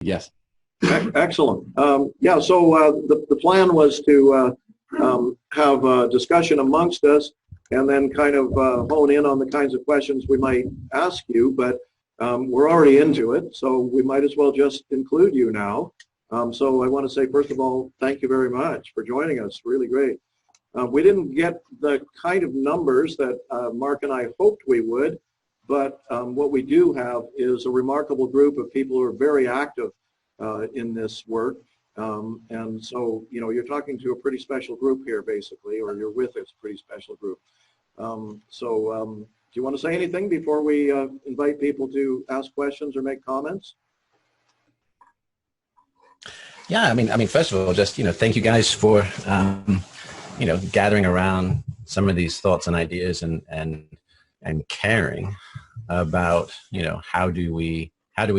Yes. Excellent. Yeah, so the plan was to have a discussion amongst us and then kind of hone in on the kinds of questions we might ask you, but we're already into it, so we might as well just include you now. So I want to say, first of all, thank you very much for joining us. Really great. We didn't get the kind of numbers that Mark and I hoped we would, but what we do have is a remarkable group of people who are very active in this work. And so, you know, you're talking to a pretty special group here, basically, or you're with a pretty special group. Do you want to say anything before we invite people to ask questions or make comments? Yeah, I mean, first of all, just, thank you guys for, gathering around some of these thoughts and ideas and caring about, how do we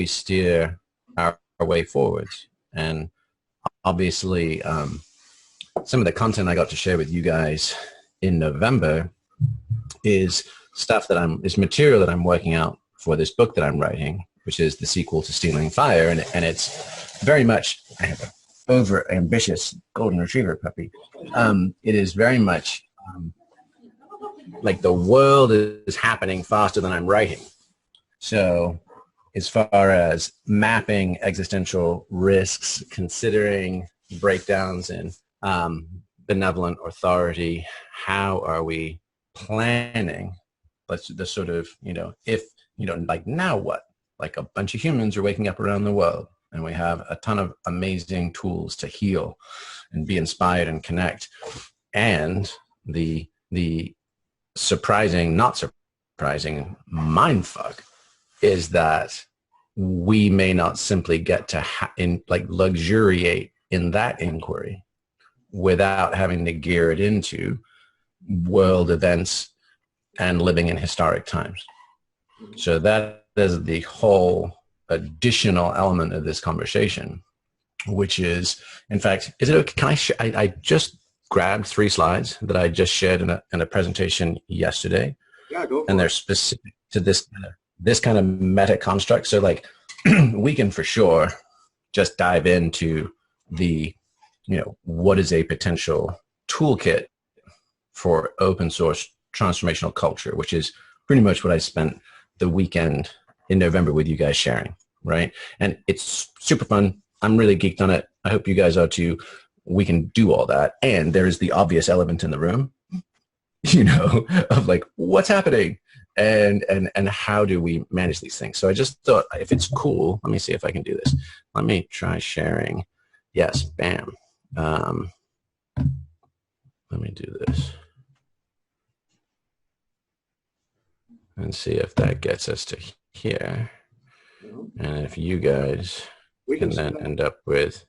steer our way forwards. And obviously, some of the content I got to share with you guys in November is stuff is material that I'm working out for this book that I'm writing, which is the sequel to Stealing Fire. And it's very much, I have an over ambitious golden retriever puppy. It is very much like the world is happening faster than I'm writing. So as far as mapping existential risks, considering breakdowns in benevolent authority, how are we planning the sort of, if, like now what? Like a bunch of humans are waking up around the world and we have a ton of amazing tools to heal and be inspired and connect. And the surprising, not surprising mindfuck is that we may not simply get to luxuriate in that inquiry without having to gear it into world events and living in historic times. So that is the whole additional element of this conversation, which is, in fact, is it okay? Can I just grabbed 3 slides that I just shared in a presentation yesterday. Yeah, go for and it. They're specific to this kind of meta construct. So like we can for sure just dive into the, what is a potential toolkit for open source transformational culture, which is pretty much what I spent the weekend in November with you guys sharing, right? And it's super fun. I'm really geeked on it. I hope you guys are too. We can do all that. And there is the obvious elephant in the room, of like, what's happening and how do we manage these things? So I just thought, if it's cool, let me see if I can do this. Let me try sharing. Yes, bam. Let me do this. And see if that gets us to here. And if you guys can then end up with,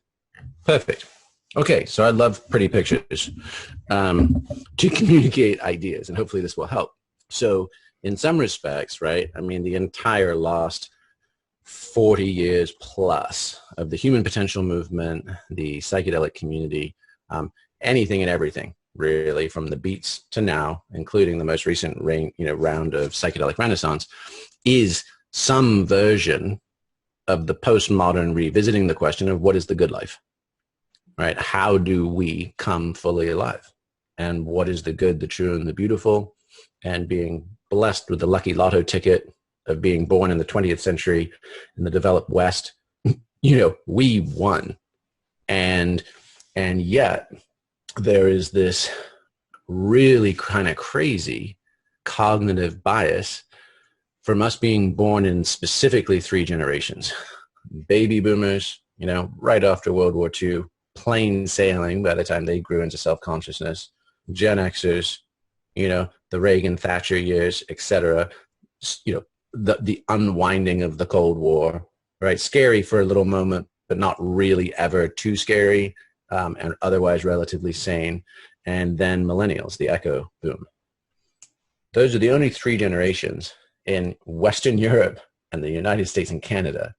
perfect. Okay, so I love pretty pictures to communicate ideas, and hopefully this will help. So in some respects, right, I mean, the entire last 40 years plus of the human potential movement, the psychedelic community, anything and everything, really, from the beats to now, including the most recent round of Psychedelic Renaissance, is some version of the postmodern revisiting the question of what is the good life, right? How do we come fully alive? And what is the good, the true, and the beautiful? And being blessed with the lucky lotto ticket of being born in the 20th century in the developed West, we won. And yet there is this really kind of crazy cognitive bias from us being born in specifically 3 generations. Baby boomers, right after World War II, plain sailing by the time they grew into self-consciousness. Gen Xers, the Reagan Thatcher years, etc. The unwinding of the Cold War, right? Scary for a little moment, but not really ever too scary, and otherwise relatively sane. And then millennials, the echo boom. Those are the only 3 generations in Western Europe and the United States and Canada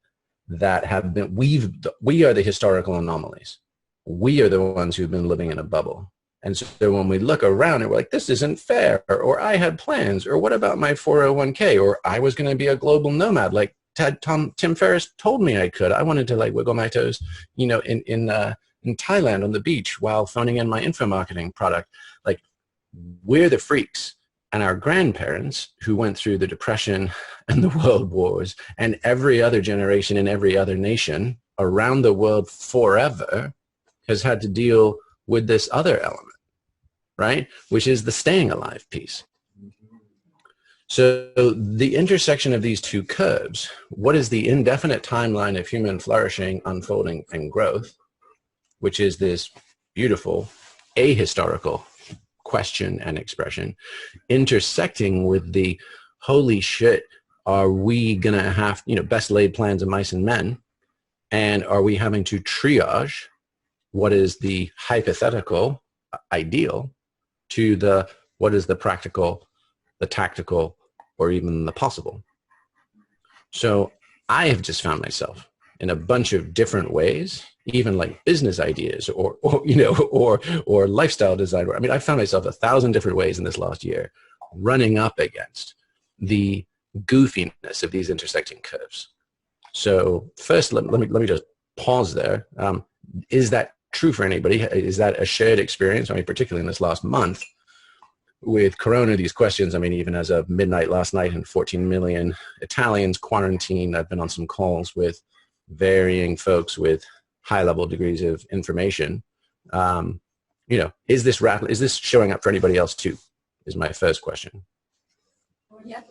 that have been, we are the historical anomalies. We are the ones who've been living in a bubble. And so when we look around and we're like, this isn't fair, or I had plans, or what about my 401k, or I was going to be a global nomad, like Tim Ferriss told me I could. I wanted to like wiggle my toes, you know, in Thailand on the beach while phoning in my info marketing product. Like, we're the freaks. And our grandparents, who went through the Depression and the World Wars and every other generation in every other nation around the world forever, has had to deal with this other element, right? Which is the staying alive piece. So the intersection of these two curves, what is the indefinite timeline of human flourishing, unfolding, and growth, which is this beautiful ahistorical question and expression, intersecting with the holy shit, are we gonna have, you know, best laid plans of mice and men, and are we having to triage what is the hypothetical ideal to the what is the practical, the tactical, or even the possible. So I have just found myself in a bunch of different ways, even like business ideas or you know, or lifestyle design. I mean, I found myself 1,000 different ways in this last year running up against the goofiness of these intersecting curves. So first, let me just pause there. Is that true for anybody? Is that a shared experience? I mean, particularly in this last month with Corona, these questions, I mean, even as of midnight last night and 14 million Italians quarantined, I've been on some calls with varying folks with high-level degrees of information. You know, is this showing up for anybody else too? Is my first question.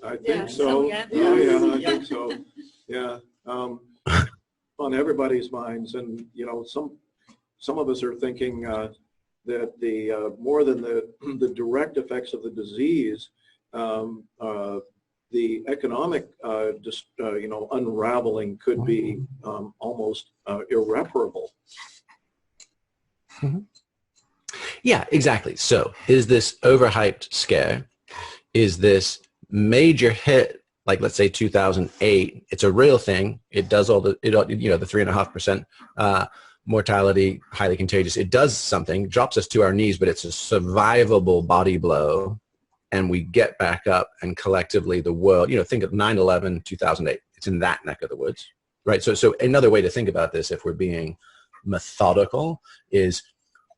I think so. I think so. Yeah. On everybody's minds, and you know, some of us are thinking that the more than the direct effects of the disease, the economic you know, unraveling could be almost irreparable. Mm-hmm. Yeah, exactly. So is this overhyped scare? Is this major hit, like let's say 2008, it's a real thing. It does all the, you know, the 3.5% mortality, highly contagious. It does something, drops us to our knees, but it's a survivable body blow. And we get back up, and collectively the world, you know, think of 9/11, 2008. It's in that neck of the woods, right? So another way to think about this, if we're being methodical, is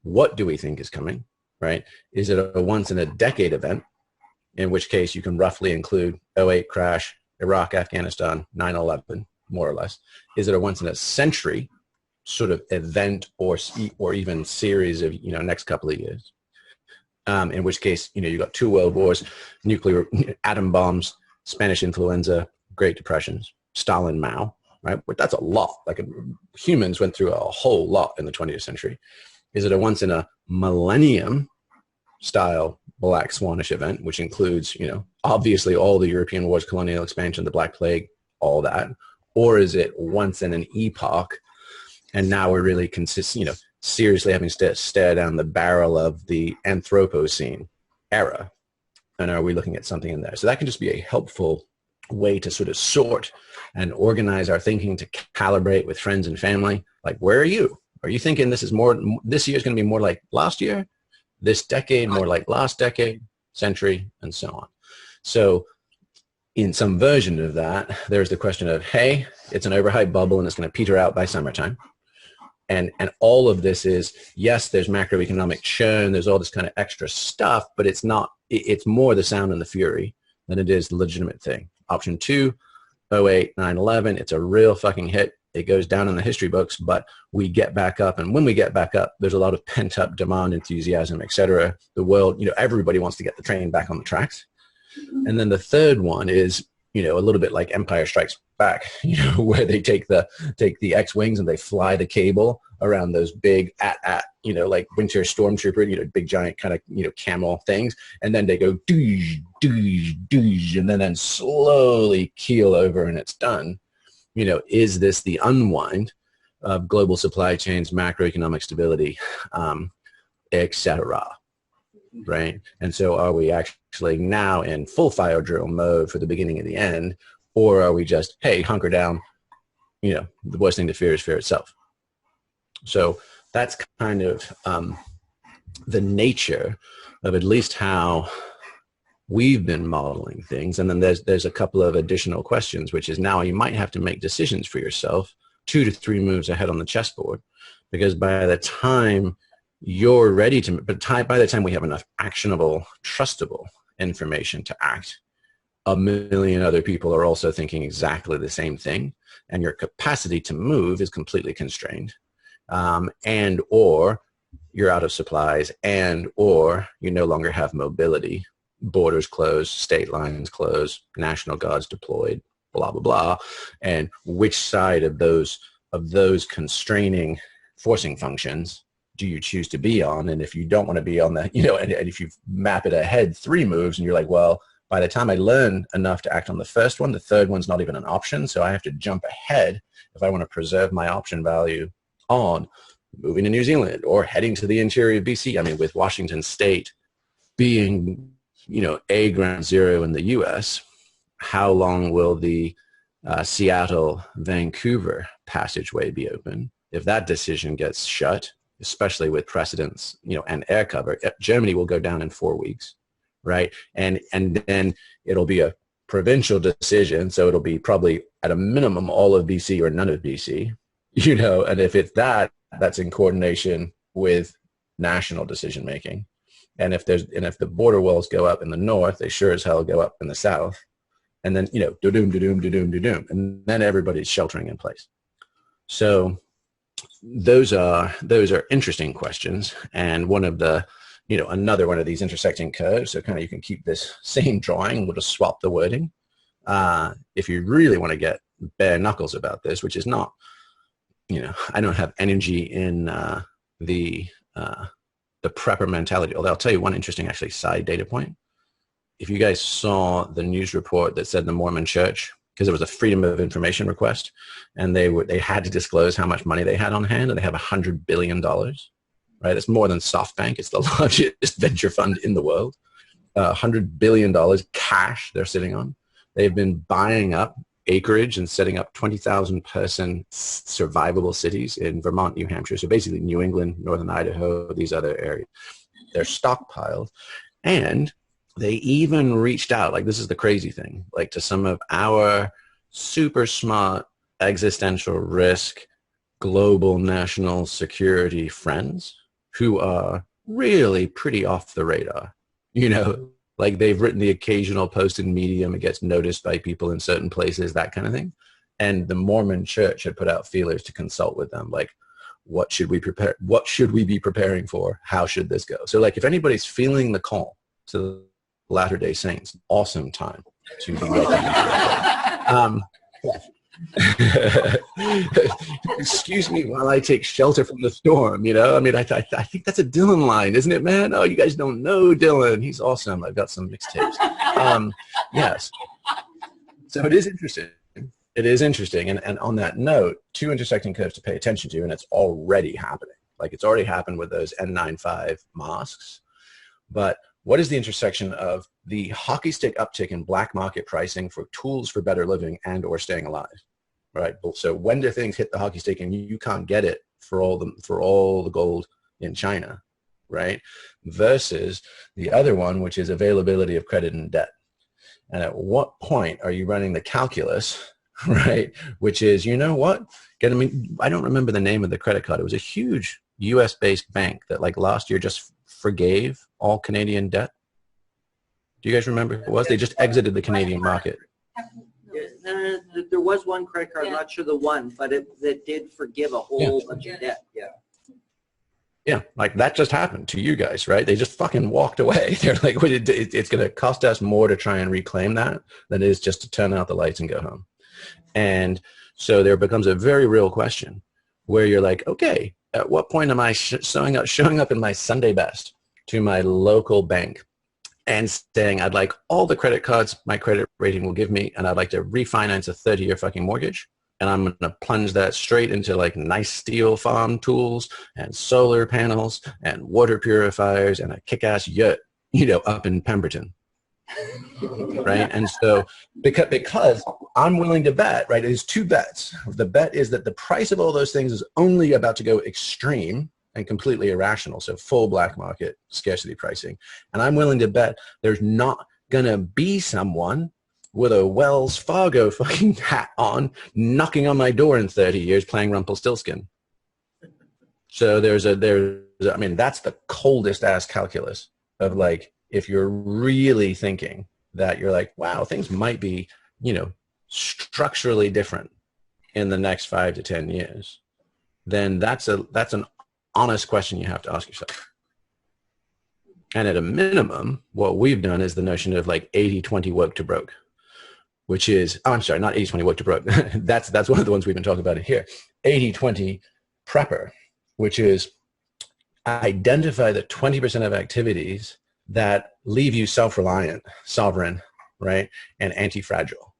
what do we think is coming, right? Is it a once in a decade event? In which case you can roughly include 2008 crash, Iraq, Afghanistan, 9/11, more or less. Is it a once in a century sort of event or even series of, you know, next couple of years? In which case, you know, you got 2 world wars, nuclear atom bombs, Spanish influenza, Great Depressions, Stalin, Mao, right? But that's a lot. Like humans went through a whole lot in the 20th century. Is it a once in a millennium style black swanish event, which includes, you know, obviously all the European wars, colonial expansion, the Black Plague, all that? Or is it once in an epoch, and now we're really you know, seriously having to stare down the barrel of the Anthropocene era? And are we looking at something in there? So that can just be a helpful way to sort of sort and organize our thinking, to calibrate with friends and family. Like, where are you? Are you thinking this year is going to be more like last year, this decade more like last decade, century, and so on? So in some version of that, there's the question of, hey, it's an overhyped bubble and it's going to peter out by summertime. And all of this is, yes, there's macroeconomic churn, there's all this kind of extra stuff, but it's more the sound and the fury than it is the legitimate thing. Option 2, 2008, 9/11, it's a real fucking hit. It goes down in the history books, but we get back up. And when we get back up, there's a lot of pent up demand, enthusiasm, etc. The world, you know, everybody wants to get the train back on the tracks. And then the third one is, you know, a little bit like Empire Strikes Back, you know, where they take the X-wings and they fly the cable around those big you know, like winter stormtrooper, you know, big giant kind of, you know, camel things, and then they go doosh, doosh, doosh, and then slowly keel over and it's done. You know, is this the unwind of global supply chains, macroeconomic stability, etc.? Right? And so are we actually now in full fire drill mode for the beginning and the end, or are we just, hey, hunker down, you know, the worst thing to fear is fear itself? So that's kind of the nature of at least how we've been modeling things. And then there's a couple of additional questions, which is now you might have to make decisions for yourself 2 to 3 moves ahead on the chessboard, because by the time you're ready to, by the time we have enough actionable, trustable information to act, a million other people are also thinking exactly the same thing, and your capacity to move is completely constrained, and or you're out of supplies, and or you no longer have mobility. Borders closed, state lines closed, National Guards deployed, blah, blah, blah. And which side of those constraining forcing functions do you choose to be on? And if you don't want to be on the, and if you map it ahead 3 moves and you're like, well, by the time I learn enough to act on the first one, the third one's not even an option. So I have to jump ahead if I want to preserve my option value on moving to New Zealand or heading to the interior of BC. I mean, with Washington State being, a ground zero in the US, how long will the Seattle-Vancouver passageway be open? If that decision gets shut, especially with precedents, and air cover, Germany will go down in 4 weeks, right? And then it'll be a provincial decision, so it'll be probably at a minimum all of BC or none of BC, and if it's that's in coordination with national decision making. And if the border walls go up in the north, they sure as hell go up in the south. And then, do-doom, do-doom, do-doom, do-doom. And then everybody's sheltering in place. So those are interesting questions. And one of the, another one of these intersecting curves. So kind of you can keep this same drawing. We'll just swap the wording. If you really want to get bare knuckles about this, which is not, I don't have energy in the prepper mentality. Although I'll tell you one interesting actually side data point. If you guys saw the news report that said the Mormon Church, because there was a Freedom of Information request, and they had to disclose how much money they had on hand, and they have $100 billion, right? It's more than SoftBank. It's the largest venture fund in the world. $100 billion cash they're sitting on. They've been buying up acreage and setting up 20,000 person survivable cities in Vermont, New Hampshire. So basically New England, Northern Idaho, these other areas. They're stockpiled. And they even reached out, like this is the crazy thing, like to some of our super smart existential risk, global national security friends who are really pretty off the radar, like they've written the occasional post in Medium, it gets noticed by people in certain places, that kind of thing. And the Mormon Church had put out feelers to consult with them, like, what should we prepare? What should we be preparing for? How should this go? So like if anybody's feeling the call to the Latter-day Saints, awesome time to be welcome. Excuse me while I take shelter from the storm, I mean, I think that's a Dylan line, isn't it, man? Oh, you guys don't know Dylan. He's awesome. I've got some mixtapes. Yes. So it is interesting. It is interesting. And on that note, 2 intersecting curves to pay attention to, and it's already happening. Like it's already happened with those N95 mosques. But what is the intersection of the hockey stick uptick in black market pricing for tools for better living and or staying alive, right? So when do things hit the hockey stick and you can't get it for all the gold in China, right? Versus the other one, which is availability of credit and debt. And at what point are you running the calculus, right? Which is, I don't remember the name of the credit card. It was a huge US-based bank that like last year just forgave all Canadian debt. Do you guys remember who it was? They just exited the Canadian market. There was one credit card, I'm not sure the one, but that did forgive a whole bunch of debt. Yeah, like that just happened to you guys, right? They just fucking walked away. They're like, it's going to cost us more to try and reclaim that than it is just to turn out the lights and go home. And so there becomes a very real question where you're like, okay, at what point am I showing up in my Sunday best to my local bank and saying, I'd like all the credit cards my credit rating will give me, and I'd like to refinance a 30-year fucking mortgage. And I'm going to plunge that straight into like nice steel farm tools and solar panels and water purifiers and a kick-ass yurt, up in Pemberton. Right? And so because I'm willing to bet, right, there's 2 bets. The bet is that the price of all those things is only about to go extreme and completely irrational. So full black market scarcity pricing. And I'm willing to bet there's not gonna be someone with a Wells Fargo fucking hat on, knocking on my door in 30 years playing Rumpelstiltskin. So I mean, that's the coldest ass calculus of like, if you're really thinking that you're like, wow, things might be, structurally different in the next 5 to 10 years, then that's an honest question you have to ask yourself. And at a minimum, what we've done is the notion of like 80-20 woke to broke, which is, oh, I'm sorry, not 80-20 woke to broke. that's one of the ones we've been talking about here. 80-20 prepper, which is identify the 20% of activities that leave you self-reliant, sovereign, right, and anti-fragile.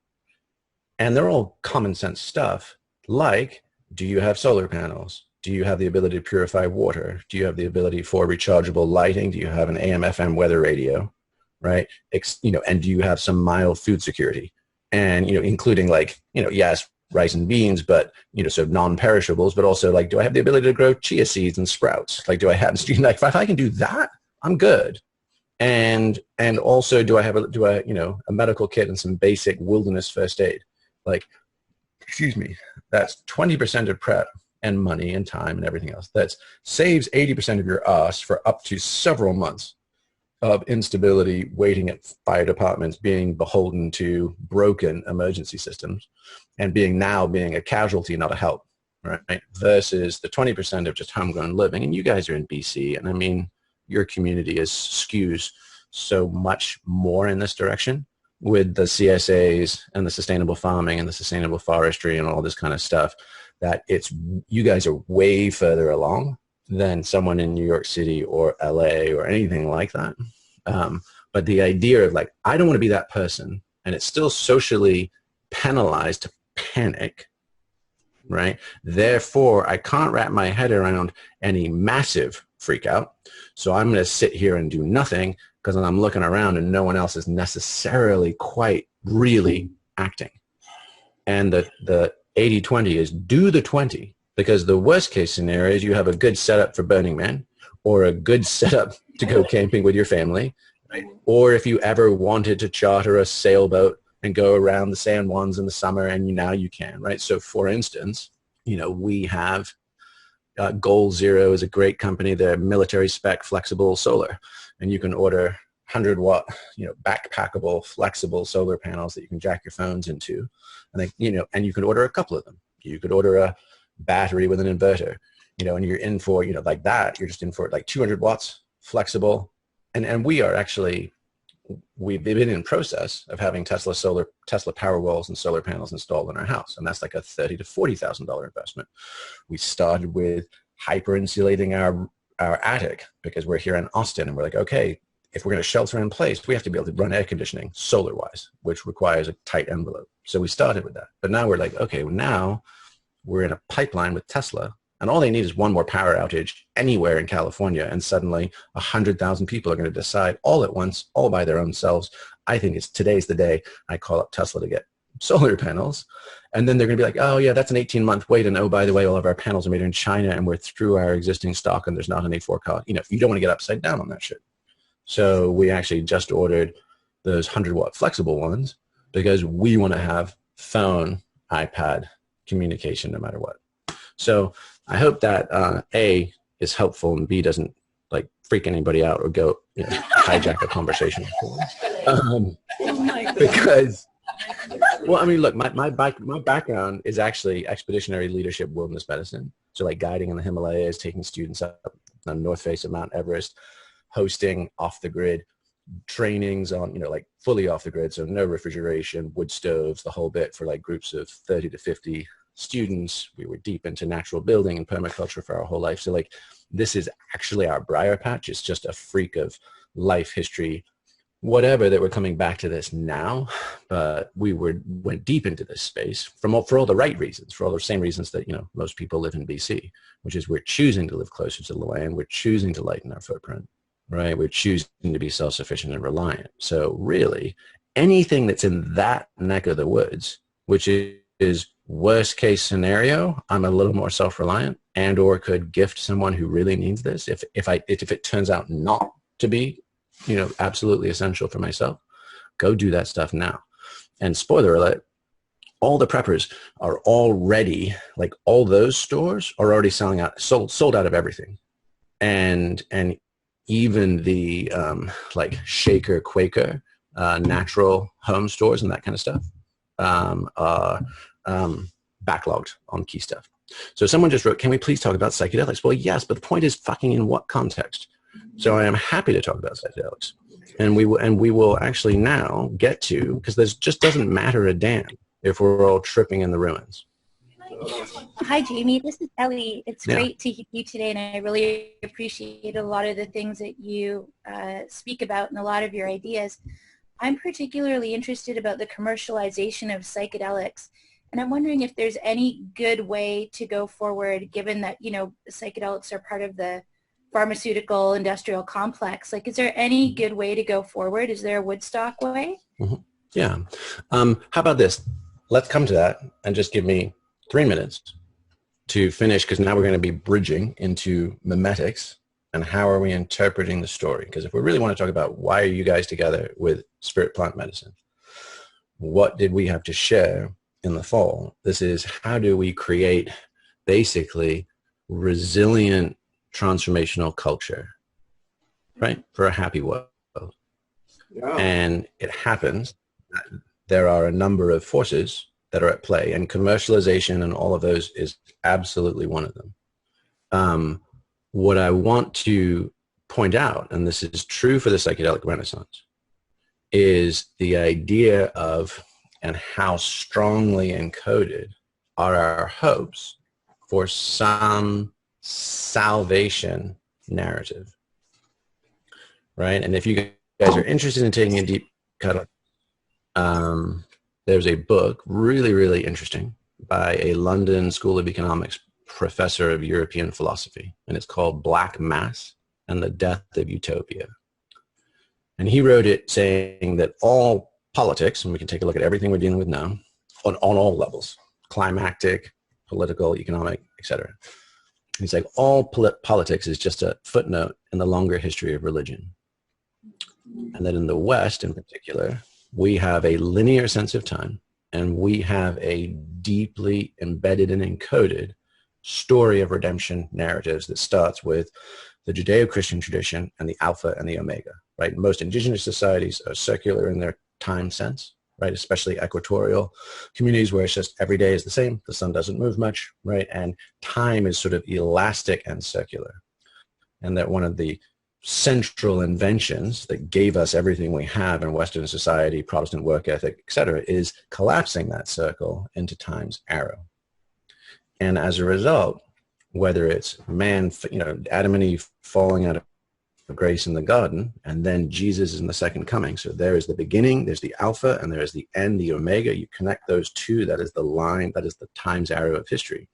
And they're all common sense stuff, like, do you have solar panels? Do you have the ability to purify water? Do you have the ability for rechargeable lighting? Do you have an AM/FM weather radio, right? And do you have some mild food security? And, including like, yes, rice and beans, but, so non-perishables, but also like, do I have the ability to grow chia seeds and sprouts? Like, do I have, like, if I can do that, I'm good. And also, do I have a medical kit and some basic wilderness first aid? Like, excuse me, that's 20% of prep and money and time and everything else. That saves 80% of your ass for up to several months of instability, waiting at fire departments, being beholden to broken emergency systems, and being a casualty, not a help, right? Versus the 20% of just homegrown living. And you guys are in BC, and I mean, your community skews so much more in this direction with the CSAs and the sustainable farming and the sustainable forestry and all this kind of stuff, that you guys are way further along than someone in New York City or LA or anything like that. But the idea of like, I don't want to be that person, and it's still socially penalized to panic, right? Therefore, I can't wrap my head around any massive freak out. So I'm going to sit here and do nothing because I'm looking around and no one else is necessarily quite really acting. And the 80-20 is do the 20, because the worst case scenario is you have a good setup for Burning Man, or a good setup to go camping with your family, right? Or if you ever wanted to charter a sailboat and go around the San Juans in the summer, and now you can, right? So for instance, we have Goal Zero is a great company. They're military spec flexible solar, and you can order 100-watt, backpackable, flexible solar panels that you can jack your phones into. And and you can order a couple of them. You could order a battery with an inverter, and you're in for, like that. You're just in for like 200 watts, flexible. And we've been in process of having Tesla power walls and solar panels installed in our house. And that's like a $30,000 to $40,000 investment. We started with hyper insulating our attic because we're here in Austin, and we're like, okay, if we're going to shelter in place, we have to be able to run air conditioning solar wise, which requires a tight envelope. So we started with that. But now we're like, okay, now we're in a pipeline with Tesla, and all they need is one more power outage anywhere in California, and suddenly 100,000 people are going to decide all at once, all by their own selves, I think today's the day I call up Tesla to get solar panels. And then they're going to be like, oh yeah, that's an 18-month wait. And oh, by the way, all of our panels are made in China, and we're through our existing stock, and there's not any forecast. You don't want to get upside down on that shit. So we actually just ordered those 100-watt flexible ones because we want to have phone, iPad communication no matter what. So I hope that A, is helpful, and B, doesn't like freak anybody out or go hijack a conversation. Because, well, I mean, look, my background is actually expeditionary leadership wilderness medicine. So like guiding in the Himalayas, taking students up on the north face of Mount Everest, hosting off the grid trainings on, like fully off the grid. So no refrigeration, wood stoves, the whole bit, for like groups of 30 to 50 students. We were deep into natural building and permaculture for our whole life. So like, this is actually our briar patch. It's just a freak of life history, whatever, that we're coming back to this now. But we went deep into this space for all the right reasons, for all the same reasons that, most people live in BC, which is we're choosing to live closer to the land. We're choosing to lighten our footprint, right? We're choosing to be self-sufficient and reliant. So really, anything that's in that neck of the woods, which is worst case scenario, I'm a little more self-reliant and or could gift someone who really needs this. If it turns out not to be, absolutely essential for myself, Go do that stuff now. And spoiler alert, all the preppers are already, like all those stores are already sold out of everything. And even the like Shaker, Quaker, natural home stores and that kind of stuff are backlogged on key stuff. So someone just wrote, can we please talk about psychedelics? Well, yes, but the point is fucking in what context? So I am happy to talk about psychedelics. And we will actually now get to, because this just doesn't matter a damn if we're all tripping in the ruins. Hi, Jamie. This is Ellie. It's great to hear you today, and I really appreciate a lot of the things that you speak about and a lot of your ideas. I'm particularly interested about the commercialization of psychedelics, and I'm wondering if there's any good way to go forward, given that, you know, psychedelics are part of the pharmaceutical industrial complex. Like, is there any good way to go forward? Is there a Woodstock way? Mm-hmm. Yeah. How about this? Let's come to that and just give me 3 minutes to finish, because now we're going to be bridging into memetics and how are we interpreting the story. Because if we really want to talk about why are you guys together with Spirit Plant Medicine, what did we have to share in the fall? This is how do we create basically resilient transformational culture, right? For a happy world. Yeah. And it happens that there are a number of forces that are at play, and commercialization and all of those is absolutely one of them. What I want to point out, and this is true for the psychedelic renaissance, is the idea of and how strongly encoded are our hopes for some salvation narrative, right? And if you guys are interested in taking a deep cut, there's a book, really, really interesting, by a London School of Economics professor of European philosophy, and it's called Black Mass and the Death of Utopia. And he wrote it saying that all politics, and we can take a look at everything we're dealing with now, on all levels, climactic, political, economic, etc. He's like, all politics is just a footnote in the longer history of religion. And that in the West in particular, we have a linear sense of time, and we have a deeply embedded and encoded story of redemption narratives that starts with the Judeo-Christian tradition and the Alpha and the Omega, right? Most indigenous societies are circular in their time sense, right? Especially equatorial communities where it's just every day is the same. The sun doesn't move much, right? And time is sort of elastic and circular. And that one of the central inventions that gave us everything we have in Western society, Protestant work ethic, etc., is collapsing that circle into time's arrow. And as a result, whether it's man, you know, Adam and Eve falling out of grace in the garden, and then Jesus is in the second coming. So there is the beginning, there's the Alpha, and there is the end, the Omega. You connect those two, that is the line, that is the time's arrow of history.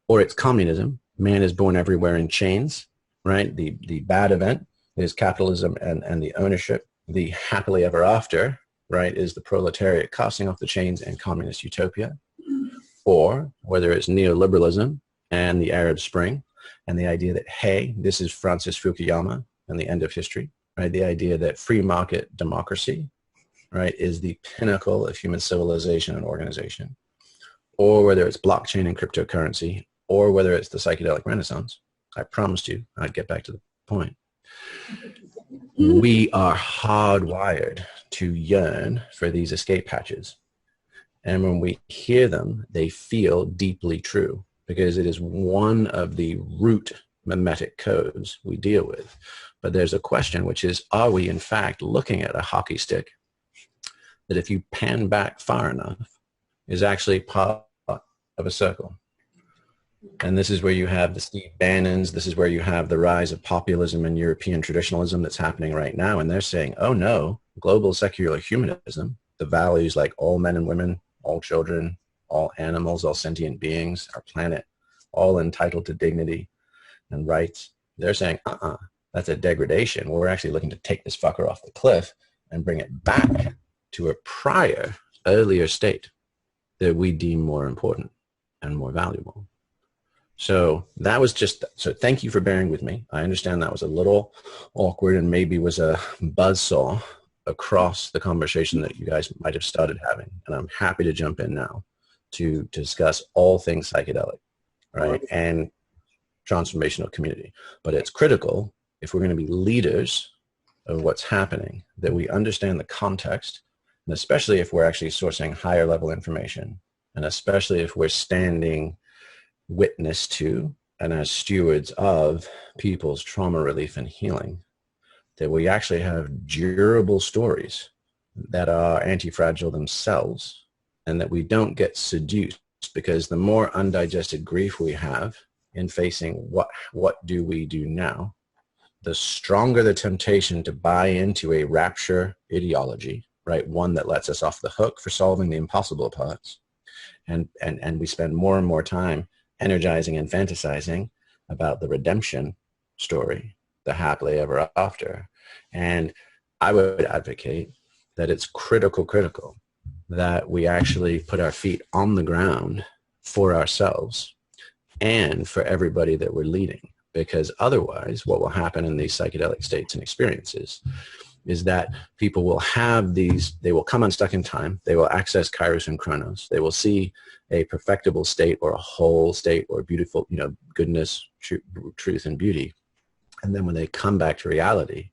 Or it's communism. Man is born everywhere in chains, right? The bad event is capitalism and the ownership. The happily ever after, right, is the proletariat casting off the chains and communist utopia. Or whether it's neoliberalism and the Arab Spring, and the idea that, hey, this is Francis Fukuyama and the end of history, right? The idea that free market democracy, right, is the pinnacle of human civilization and organization. Or whether it's blockchain and cryptocurrency, or whether it's the psychedelic renaissance. I promised you I'd get back to the point. We are hardwired to yearn for these escape hatches. And when we hear them, they feel deeply true, because it is one of the root mimetic codes we deal with. But there's a question, which is, are we in fact looking at a hockey stick that if you pan back far enough is actually part of a circle? And this is where you have the Steve Bannons, this is where you have the rise of populism and European traditionalism that's happening right now. And they're saying, oh no, global secular humanism, the values like all men and women, all children, all animals, all sentient beings, our planet, all entitled to dignity and rights. They're saying, that's a degradation. We're actually looking to take this fucker off the cliff and bring it back to a prior, earlier state that we deem more important and more valuable. So that was just, so thank you for bearing with me. I understand that was a little awkward and maybe was a buzzsaw, across the conversation that you guys might have started having. And I'm happy to jump in now to discuss all things psychedelic, right? And transformational community. But it's critical, if we're going to be leaders of what's happening, that we understand the context, and especially if we're actually sourcing higher level information, and especially if we're standing witness to and as stewards of people's trauma relief and healing, that we actually have durable stories that are anti-fragile themselves, and that we don't get seduced, because the more undigested grief we have in facing what do we do now, the stronger the temptation to buy into a rapture ideology, right? One that lets us off the hook for solving the impossible parts. And we spend more and more time energizing and fantasizing about the redemption story, the happily ever after. And I would advocate that it's critical that we actually put our feet on the ground for ourselves and for everybody that we're leading. Because otherwise, what will happen in these psychedelic states and experiences is that people will have these, they will come unstuck in time, they will access Kairos and Chronos, they will see a perfectible state or a whole state or beautiful, goodness, truth, and beauty. And then when they come back to reality,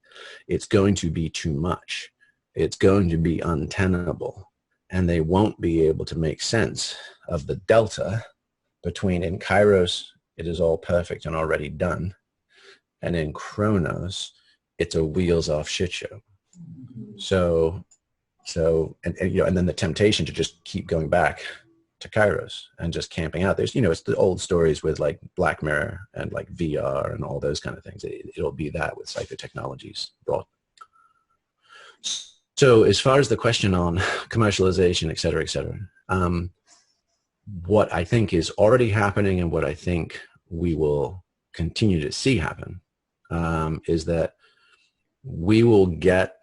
it's going to be too much. It's going to be untenable. And they won't be able to make sense of the delta between, in Kairos, it is all perfect and already done, and in Chronos, it's a wheels off shit show. So, and then the temptation to just keep going back to Kairos and just camping out. There's, it's the old stories with like Black Mirror and like VR and all those kind of things. It'll be that with psychotechnologies. So as far as the question on commercialization, et cetera, what I think is already happening and what I think we will continue to see happen is that we will get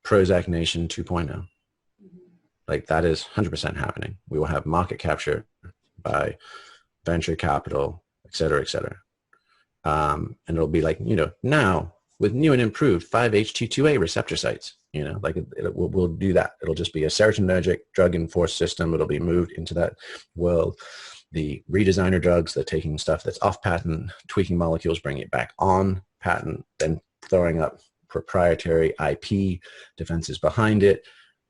Prozac Nation 2.0. Like that is 100% happening. We will have market capture by venture capital, et cetera, and it'll be like, now with new and improved 5-HT2A receptor sites, we'll do that. It'll just be a serotonergic drug enforced system. It'll be moved into that world. The redesigner drugs, they're taking stuff that's off patent, tweaking molecules, bringing it back on patent, then throwing up proprietary IP defenses behind it,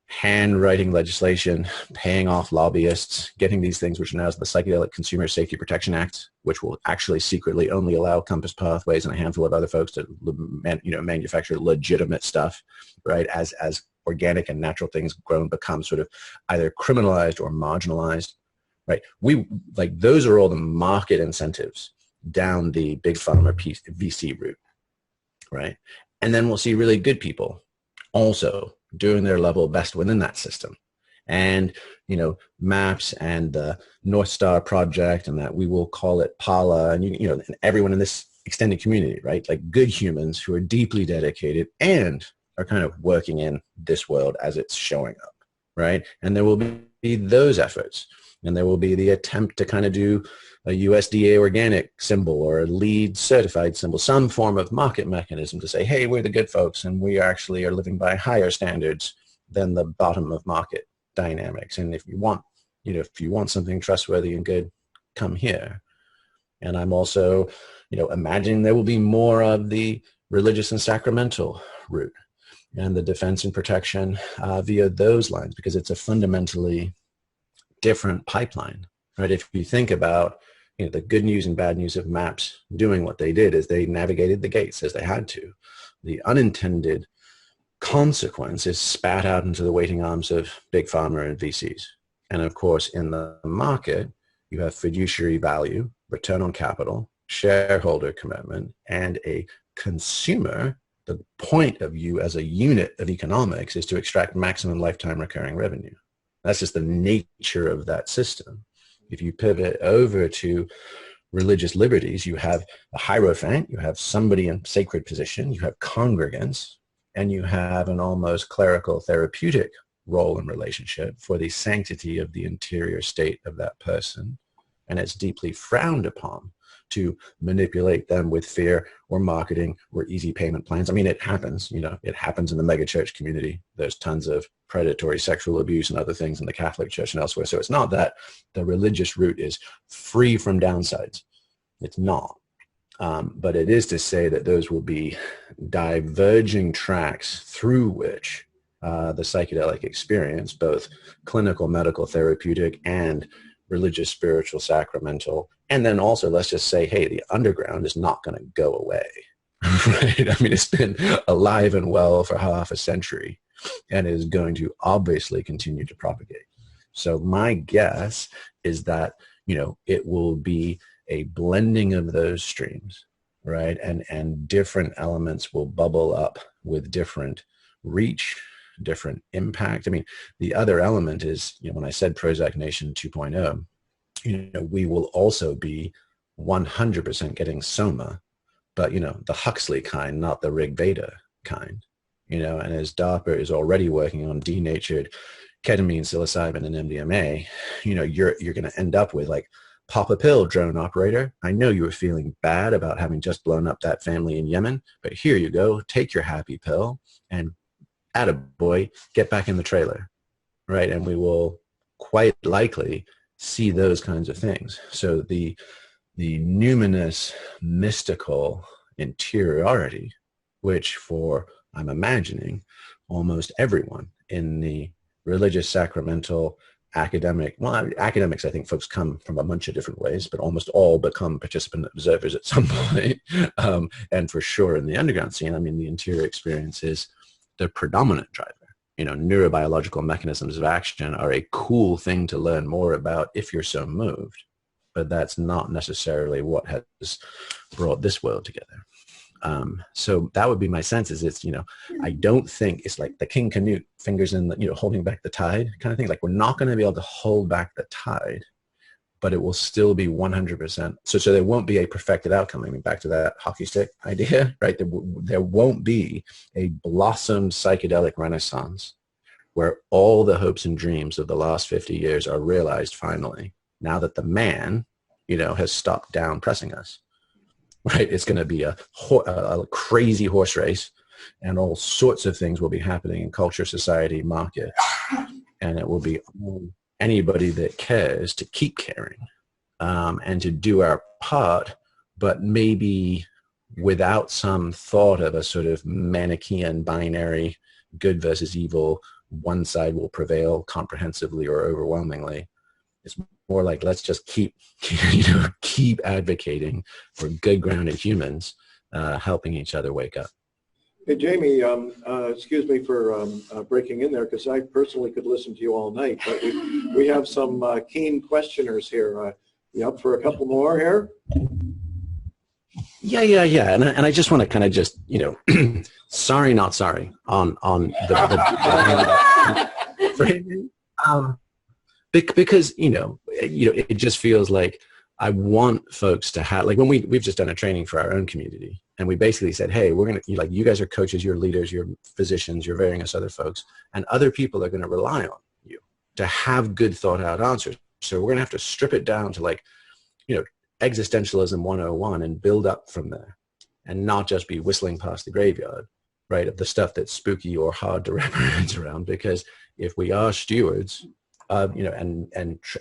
handwriting legislation, paying off lobbyists, getting these things, which are now the Psychedelic Consumer Safety Protection Act, which will actually secretly only allow Compass Pathways and a handful of other folks to manufacture legitimate stuff, right? As organic and natural things grown become sort of either criminalized or marginalized, right? Those are all the market incentives down the big pharma VC route, right? And then we'll see really good people also doing their level best within that system. And, MAPS and the North Star Project, and that we will call it PALA, and, and everyone in this extended community, right? Like good humans who are deeply dedicated and are kind of working in this world as it's showing up, right? And there will be those efforts. And there will be the attempt to kind of do a USDA organic symbol or a LEED certified symbol, some form of market mechanism to say, hey, we're the good folks and we actually are living by higher standards than the bottom of market dynamics. And if you want, something trustworthy and good, come here. And I'm also, imagining there will be more of the religious and sacramental route and the defense and protection via those lines, because it's a fundamentally different pipeline, right? If you think about, the good news and bad news of MAPS doing what they did is they navigated the gates as they had to. The unintended consequence is spat out into the waiting arms of big pharma and VCs. And of course, in the market, you have fiduciary value, return on capital, shareholder commitment, and a consumer. The point of you as a unit of economics is to extract maximum lifetime recurring revenue. That's just the nature of that system. If you pivot over to religious liberties, you have a hierophant, you have somebody in sacred position, you have congregants, and you have an almost clerical therapeutic role and relationship for the sanctity of the interior state of that person. And it's deeply frowned upon to manipulate them with fear or marketing or easy payment plans. I mean, it happens, it happens in the mega church community. There's tons of predatory sexual abuse and other things in the Catholic Church and elsewhere. So it's not that the religious route is free from downsides. It's not. But it is to say that those will be diverging tracks through which the psychedelic experience, both clinical, medical, therapeutic, and religious, spiritual, sacramental, and then also let's just say, hey, the underground is not going to go away, right? I mean, it's been alive and well for half a century and is going to obviously continue to propagate. So my guess is that, it will be a blending of those streams, right? And different elements will bubble up with different reach, different impact. I mean, the other element is, when I said Prozac Nation 2.0, we will also be 100% getting soma, but, the Huxley kind, not the Rig Veda kind, and as DARPA is already working on denatured ketamine, psilocybin, and MDMA, you're going to end up with like, pop a pill, drone operator. I know you were feeling bad about having just blown up that family in Yemen, but here you go. Take your happy pill and attaboy, get back in the trailer, right? And we will quite likely see those kinds of things. So the numinous, mystical interiority, which I'm imagining, almost everyone in the religious, sacramental, academics, I think folks come from a bunch of different ways, but almost all become participant observers at some point. And for sure in the underground scene, I mean, the interior experience is the predominant driver. Neurobiological mechanisms of action are a cool thing to learn more about if you're so moved, but that's not necessarily what has brought this world together. So that would be my sense is it's, I don't think it's like the King Canute fingers in the, holding back the tide kind of thing. Like we're not going to be able to hold back the tide, but it will still be 100%. So there won't be a perfected outcome. I mean, back to that hockey stick idea, right? There won't be a blossomed psychedelic renaissance where all the hopes and dreams of the last 50 years are realized finally, now that the man, has stopped down pressing us. Right, it's going to be a crazy horse race, and all sorts of things will be happening in culture, society, market, and it will be anybody that cares to keep caring and to do our part, but maybe without some thought of a sort of Manichaean binary, good versus evil, one side will prevail comprehensively or overwhelmingly. It's more like, let's just keep advocating for good grounded humans, helping each other wake up. Hey, Jamie, excuse me for breaking in there, because I personally could listen to you all night, but we have some keen questioners here. You up for a couple more here? Yeah. And I just want to kind of just, sorry, not sorry on the framing. Because, it just feels like I want folks to have, like when we've just done a training for our own community, and we basically said, hey, we're going to, you guys are coaches, you're leaders, you're physicians, you're various other folks, and other people are going to rely on you to have good thought out answers. So we're going to have to strip it down to existentialism 101 and build up from there, and not just be whistling past the graveyard, right, of the stuff that's spooky or hard to wrap our heads around. Because if we are stewards,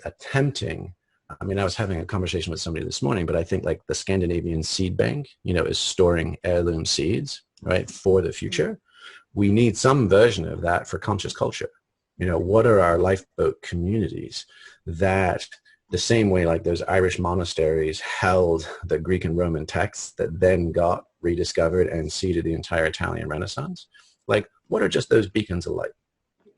attempting, I mean, I was having a conversation with somebody this morning, but I think like the Scandinavian seed bank, is storing heirloom seeds, right, for the future. We need some version of that for conscious culture. What are our lifeboat communities that the same way like those Irish monasteries held the Greek and Roman texts that then got rediscovered and seeded the entire Italian Renaissance? Like, what are just those beacons of light?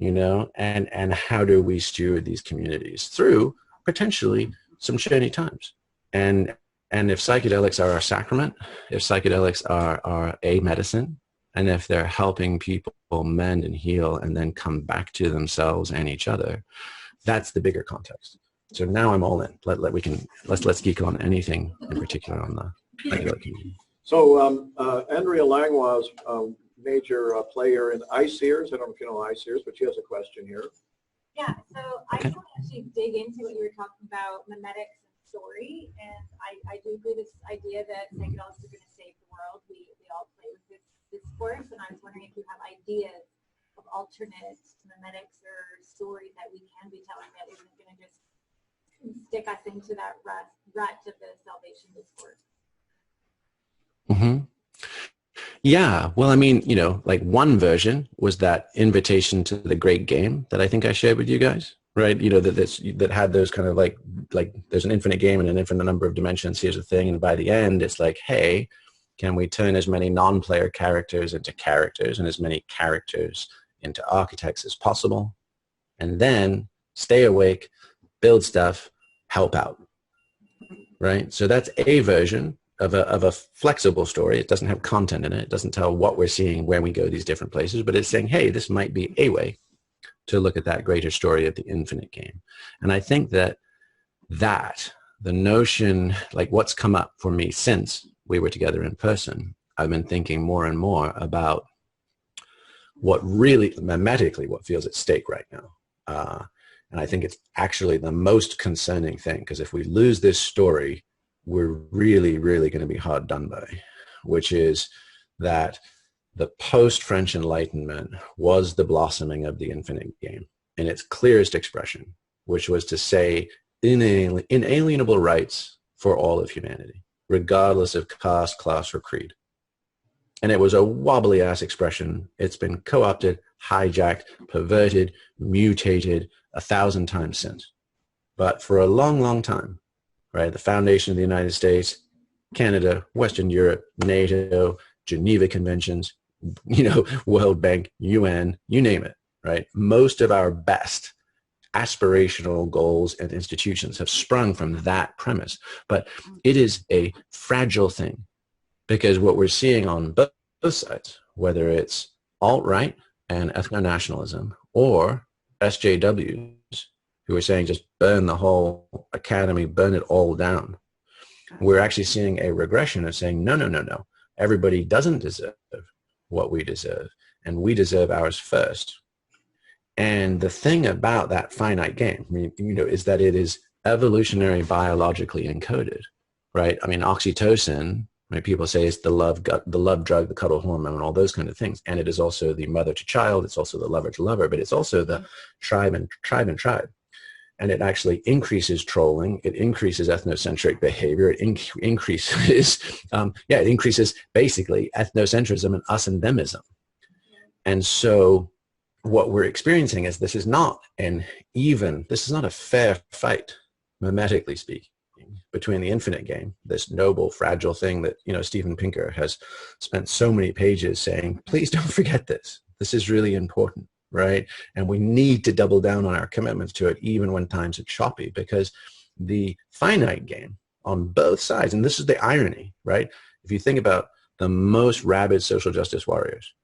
And how do we steward these communities through potentially some shiny times? And if psychedelics are our sacrament, if psychedelics are a medicine, and if they're helping people mend and heal and then come back to themselves and each other, that's the bigger context. So now I'm all in. Let's geek on anything in particular on the psychedelic community. So Andrea Langlois, major player in ICEERS. I don't know if you know ICEERS, but she has a question here. Yeah, so I just want to actually dig into what you were talking about, memetics and story. And I do agree with this idea that psychedelics are going to save the world. We all play with this discourse, and I was wondering if you have ideas of alternate memetics or stories that we can be telling that isn't going to just stick us into that rut of the salvation discourse. Mm-hmm. Yeah, well, I mean, you know, like one version was that invitation to the great game that I think I shared with you guys, right? You know, that had those kind of like there's an infinite game and an infinite number of dimensions. Here's the thing, and by the end, it's like, hey, can we turn as many non-player characters into characters and as many characters into architects as possible, and then stay awake, build stuff, help out, right? So that's a version of a flexible story. It doesn't have content in it. It doesn't tell what we're seeing when we go these different places, but it's saying, hey, this might be a way to look at that greater story of the infinite game. And I think that the notion, like what's come up for me since we were together in person, I've been thinking more and more about what really, mimetically, what feels at stake right now. And I think it's actually the most concerning thing, because if we lose this story, we're really, really going to be hard done by, which is that the post-French Enlightenment was the blossoming of the infinite game in its clearest expression, which was to say inalienable rights for all of humanity, regardless of caste, class, or creed. And it was a wobbly-ass expression. It's been co-opted, hijacked, perverted, mutated 1,000 times since. But for a long, long time, right, the foundation of the United States, Canada, Western Europe, NATO, Geneva Conventions, you know, World Bank, UN, you name it, right? Most of our best aspirational goals and institutions have sprung from that premise. But it is a fragile thing, because what we're seeing on both sides, whether it's alt-right and ethno-nationalism or SJWs, who are saying just burn the whole academy, burn it all down, we're actually seeing a regression of saying, no, no, no, no. Everybody doesn't deserve what we deserve, and we deserve ours first. And the thing about that finite game, I mean, you know, is that it is evolutionary biologically encoded, right? I mean, oxytocin, right, people say it's the love drug, the cuddle hormone, all those kind of things. And it is also the mother to child. It's also the lover to lover, but it's also the tribe and tribe and tribe. And it actually increases trolling. It increases ethnocentric behavior. It increases, it increases basically ethnocentrism and us and themism. And so what we're experiencing is this is not a fair fight, mimetically speaking, between the infinite game, this noble, fragile thing that, you know, Steven Pinker has spent so many pages saying, please don't forget this. This is really important, right? And we need to double down on our commitments to it, even when times are choppy, because the finite game on both sides, and this is the irony, right? If you think about the most rabid social justice warriors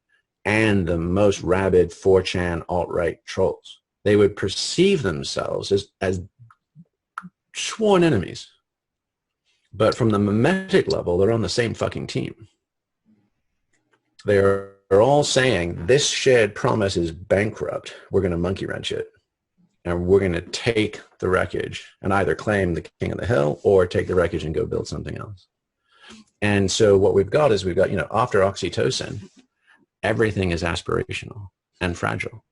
and the most rabid 4chan alt-right trolls, they would perceive themselves as sworn enemies. But from the mimetic level, they're on the same fucking team. They're all saying, this shared promise is bankrupt. We're going to monkey wrench it. And we're going to take the wreckage and either claim the king of the hill or take the wreckage and go build something else. And so what we've got is, you know, after oxytocin, everything is aspirational and fragile.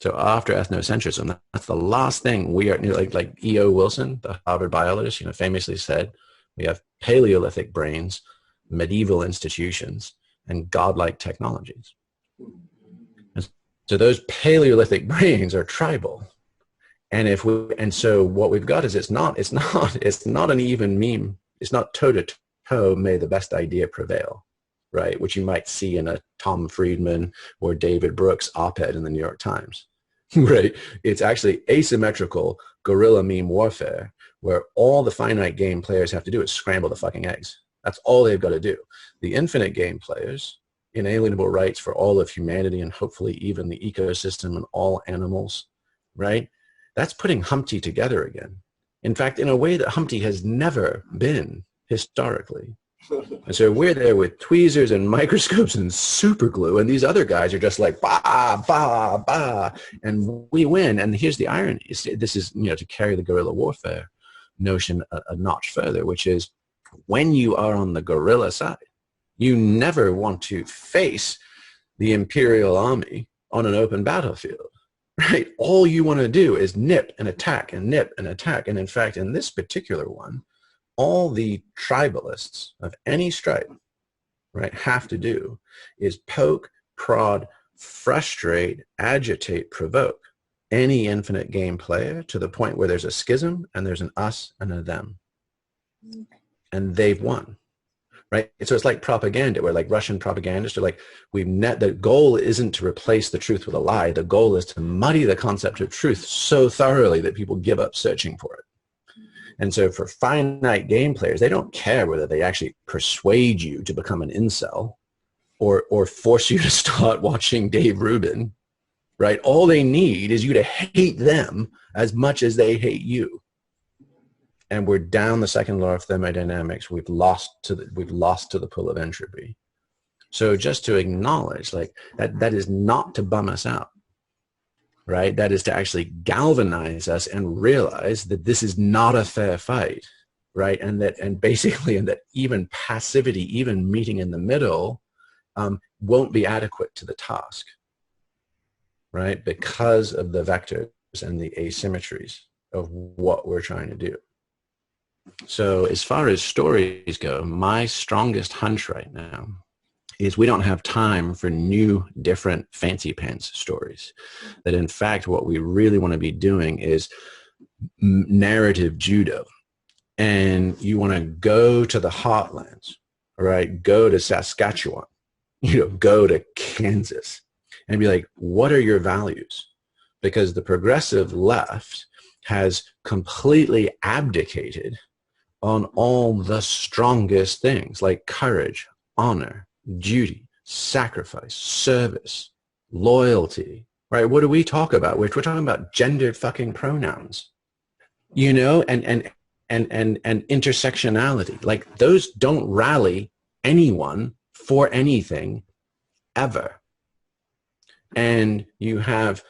So after ethnocentrism, that's the last thing we are, you know, like E.O. Wilson, the Harvard biologist, you know, famously said, we have Paleolithic brains, medieval institutions, and godlike technologies. And so those Paleolithic brains are tribal. And so what we've got is it's not an even meme. It's not toe to toe, may the best idea prevail, right? Which you might see in a Tom Friedman or David Brooks op-ed in the New York Times, right? It's actually asymmetrical guerrilla meme warfare, where all the finite game players have to do is scramble the fucking eggs. That's all they've got to do. The infinite game players, inalienable rights for all of humanity and hopefully even the ecosystem and all animals, right? That's putting Humpty together again. In fact, in a way that Humpty has never been historically. And so we're there with tweezers and microscopes and super glue, and these other guys are just like, bah, bah, bah, and we win. And here's the irony. This is, you know, to carry the guerrilla warfare. notion a notch further, which is when you are on the guerrilla side, you never want to face the Imperial army on an open battlefield, right? All you want to do is nip and attack and nip and attack. And in fact, in this particular one, all the tribalists of any stripe, right, have to do is poke, prod, frustrate, agitate, provoke any infinite game player to the point where there's a schism and there's an us and a them. And they've won, right? So it's like propaganda, where like Russian propagandists are like, the goal isn't to replace the truth with a lie. The goal is to muddy the concept of truth so thoroughly that people give up searching for it. And so for finite game players, they don't care whether they actually persuade you to become an incel or force you to start watching Dave Rubin, right? All they need is you to hate them as much as they hate you. And we're down the second law of thermodynamics. We've lost to the pull of entropy. So just to acknowledge like that is not to bum us out, right? That is to actually galvanize us and realize that this is not a fair fight, right? And that even passivity, even meeting in the middle, won't be adequate to the task, right? Because of the vectors and the asymmetries of what we're trying to do. So as far as stories go, my strongest hunch right now is we don't have time for new, different, fancy pants stories. That in fact, what we really want to be doing is narrative judo. And you want to go to the heartlands, right? Go to Saskatchewan, go to Kansas and be like, what are your values? Because the progressive left has completely abdicated on all the strongest things like courage, honor, duty, sacrifice, service, loyalty, right? What do we talk about? We're talking about gendered fucking pronouns, and intersectionality. Like those don't rally anyone for anything ever. And you have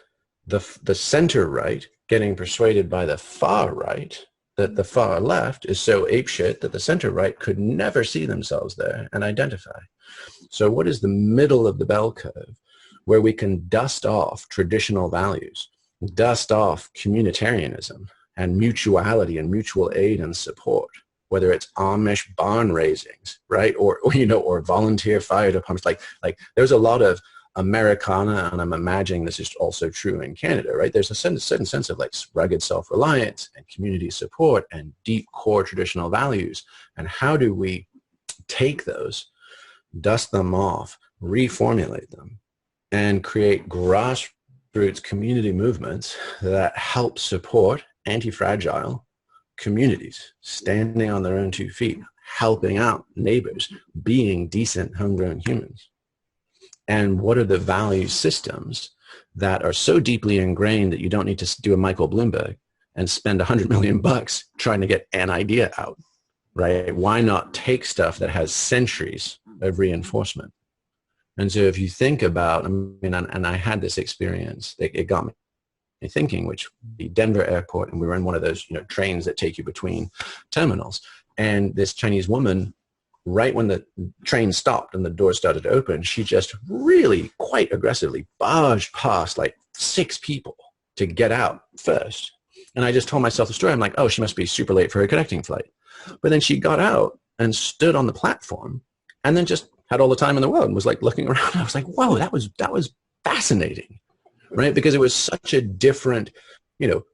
the center right getting persuaded by the far right that the far left is so apeshit that the center right could never see themselves there and identify. So what is the middle of the bell curve where we can dust off traditional values, dust off communitarianism and mutuality and mutual aid and support, whether it's Amish barn raisings, right? Or volunteer fire departments. Like there's a lot of Americana, and I'm imagining this is also true in Canada, right? There's a certain sense of like rugged self-reliance and community support and deep core traditional values. And how do we take those, dust them off, reformulate them, and create grassroots community movements that help support anti-fragile communities, standing on their own 2 feet, helping out neighbors, being decent, homegrown humans? And what are the value systems that are so deeply ingrained that you don't need to do a Michael Bloomberg and spend $100 million trying to get an idea out, right? Why not take stuff that has centuries of reinforcement? And so if you think about, and I had this experience, it got me thinking, which the Denver airport, and we were in one of those, trains that take you between terminals. And this Chinese woman, right when the train stopped and the doors started to open, she just really quite aggressively barged past like 6 people to get out first. And I just told myself the story. I'm like, oh, she must be super late for her connecting flight. But then she got out and stood on the platform and then just had all the time in the world and was like looking around. I was like, whoa, that was fascinating, right? Because it was such a different,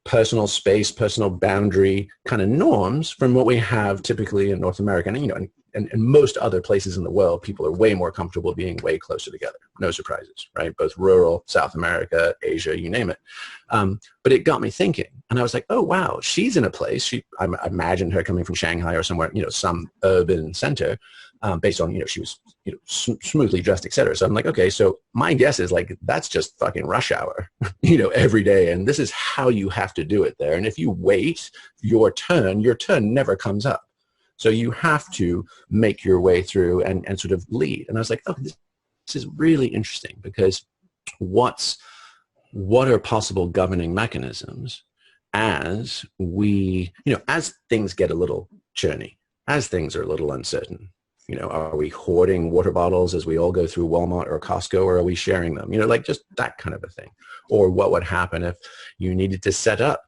personal space, personal boundary kind of norms from what we have typically in North America. And in most other places in the world, people are way more comfortable being way closer together. No surprises, right? Both rural, South America, Asia, you name it. But it got me thinking. And I was like, oh, wow, she's in a place. I imagined her coming from Shanghai or somewhere, some urban center based on, she was, smoothly dressed, et cetera. So I'm like, okay, so my guess is like, that's just fucking rush hour, every day. And this is how you have to do it there. And if you wait your turn never comes up. So you have to make your way through and sort of lead. And I was like, oh, this is really interesting because what are possible governing mechanisms as we, as things get a little churny, as things are a little uncertain, are we hoarding water bottles as we all go through Walmart or Costco, or are we sharing them? Like just that kind of a thing. Or what would happen if you needed to set up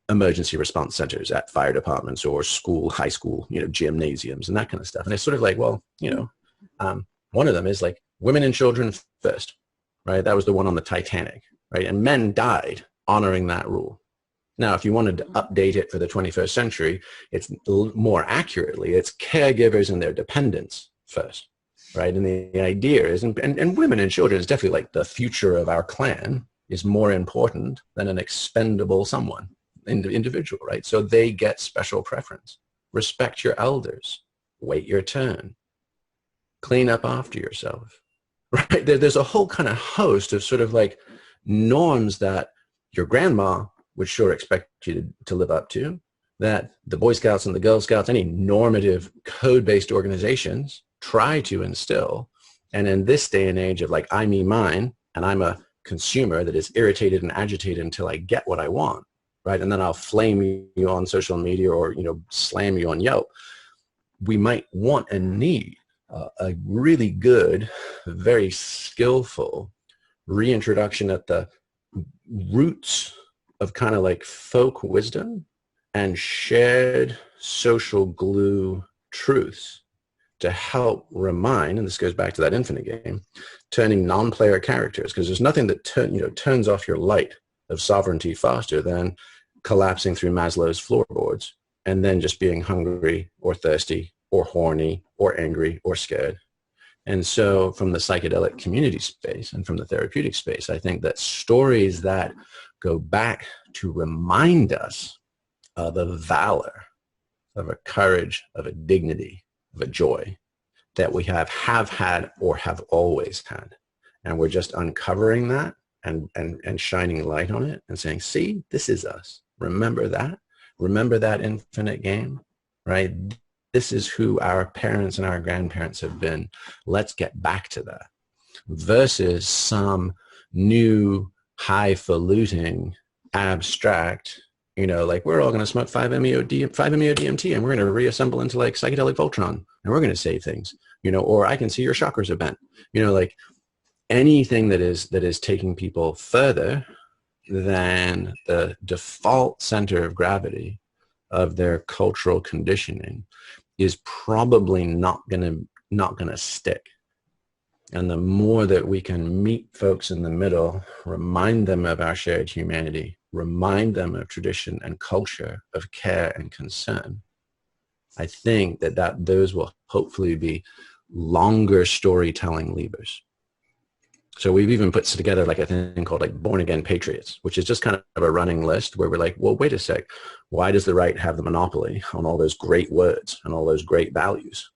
emergency response centers at fire departments or school, high school, gymnasiums and that kind of stuff. And it's sort of like, well, one of them is like women and children first, right? That was the one on the Titanic, right? And men died honoring that rule. Now, if you wanted to update it for the 21st century, it's more accurately, it's caregivers and their dependents first, right? And the idea is, and women and children is definitely like the future of our clan is more important than an expendable someone, individual, right? So they get special preference. Respect your elders, wait your turn, clean up after yourself, right? There's a whole kind of host of sort of like norms that your grandma would sure expect you to live up to, that the Boy Scouts and the Girl Scouts, any normative code-based organizations try to instill. And in this day and age of like, I, me, mine, and I'm a consumer that is irritated and agitated until I get what I want, right? And then I'll flame you on social media or, slam you on Yelp. We might want and need a really good, very skillful reintroduction at the roots of kind of like folk wisdom and shared social glue truths to help remind, and this goes back to that infinite game, turning non-player characters, because there's nothing that turns off your light of sovereignty faster than collapsing through Maslow's floorboards and then just being hungry or thirsty or horny or angry or scared. And so from the psychedelic community space and from the therapeutic space, I think that stories that go back to remind us of a valor, of a courage, of a dignity, of a joy that we have had or have always had. And we're just uncovering that and shining light on it and saying, see, this is us. Remember that infinite game, right? This is who our parents and our grandparents have been. Let's get back to that versus some new highfalutin abstract, like we're all going to smoke 5-MeO-DMT and we're going to reassemble into like psychedelic Voltron and we're going to say things, or I can see your chakras are bent, like anything that is taking people further than the default center of gravity of their cultural conditioning is probably not gonna stick. And the more that we can meet folks in the middle, remind them of our shared humanity, remind them of tradition and culture, of care and concern, I think that those will hopefully be longer storytelling levers. So we've even put together like a thing called like Born Again Patriots, which is just kind of a running list where we're like, well, wait a sec. Why does the right have the monopoly on all those great words and all those great values?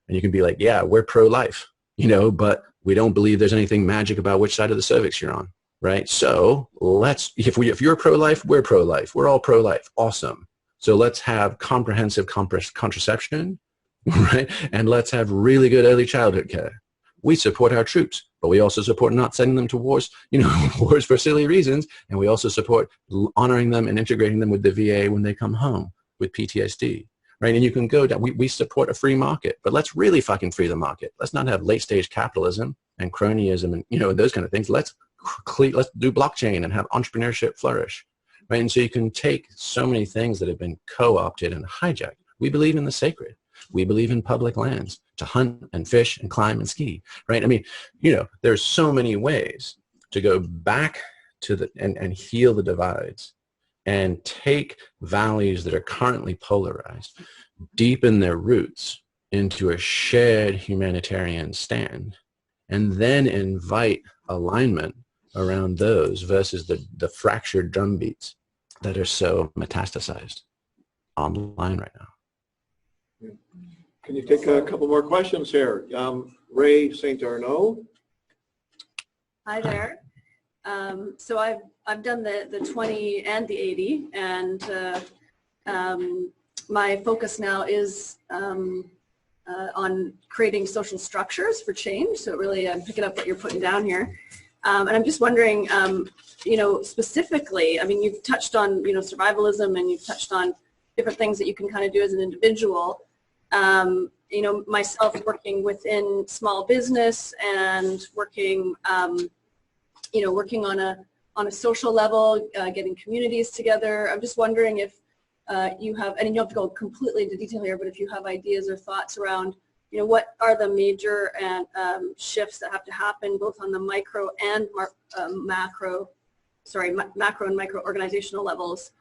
And you can be like, yeah, we're pro-life, but we don't believe there's anything magic about which side of the cervix you're on, right? So if you're pro-life, we're pro-life. We're all pro-life. Awesome. So let's have comprehensive contraception, right? And let's have really good early childhood care. We support our troops, but we also support not sending them to wars, wars for silly reasons. And we also support honoring them and integrating them with the VA when they come home with PTSD, right? And you can go down, we support a free market, but let's really fucking free the market. Let's not have late stage capitalism and cronyism and, those kind of things. Let's do blockchain and have entrepreneurship flourish, right? And so you can take so many things that have been co-opted and hijacked. We believe in the sacred. We believe in public lands to hunt and fish and climb and ski, right? I mean, there's so many ways to go back to and heal the divides and take values that are currently polarized, deepen their roots into a shared humanitarian stand, and then invite alignment around those versus the fractured drumbeats that are so metastasized online right now. Can you take a couple more questions here? Ray St. Arnaud. Hi there. So I've done the 20 and the 80, and my focus now is on creating social structures for change. So really, I'm picking up what you're putting down here. And I'm just wondering, specifically, I mean, you've touched on, survivalism, and you've touched on different things that you can kind of do as an individual. Myself working within small business and working, working on a social level, getting communities together. I'm just wondering if you have, and you don't have to go completely into detail here, but if you have ideas or thoughts around, what are the major and shifts that have to happen both on the micro and macro and micro organizational levels,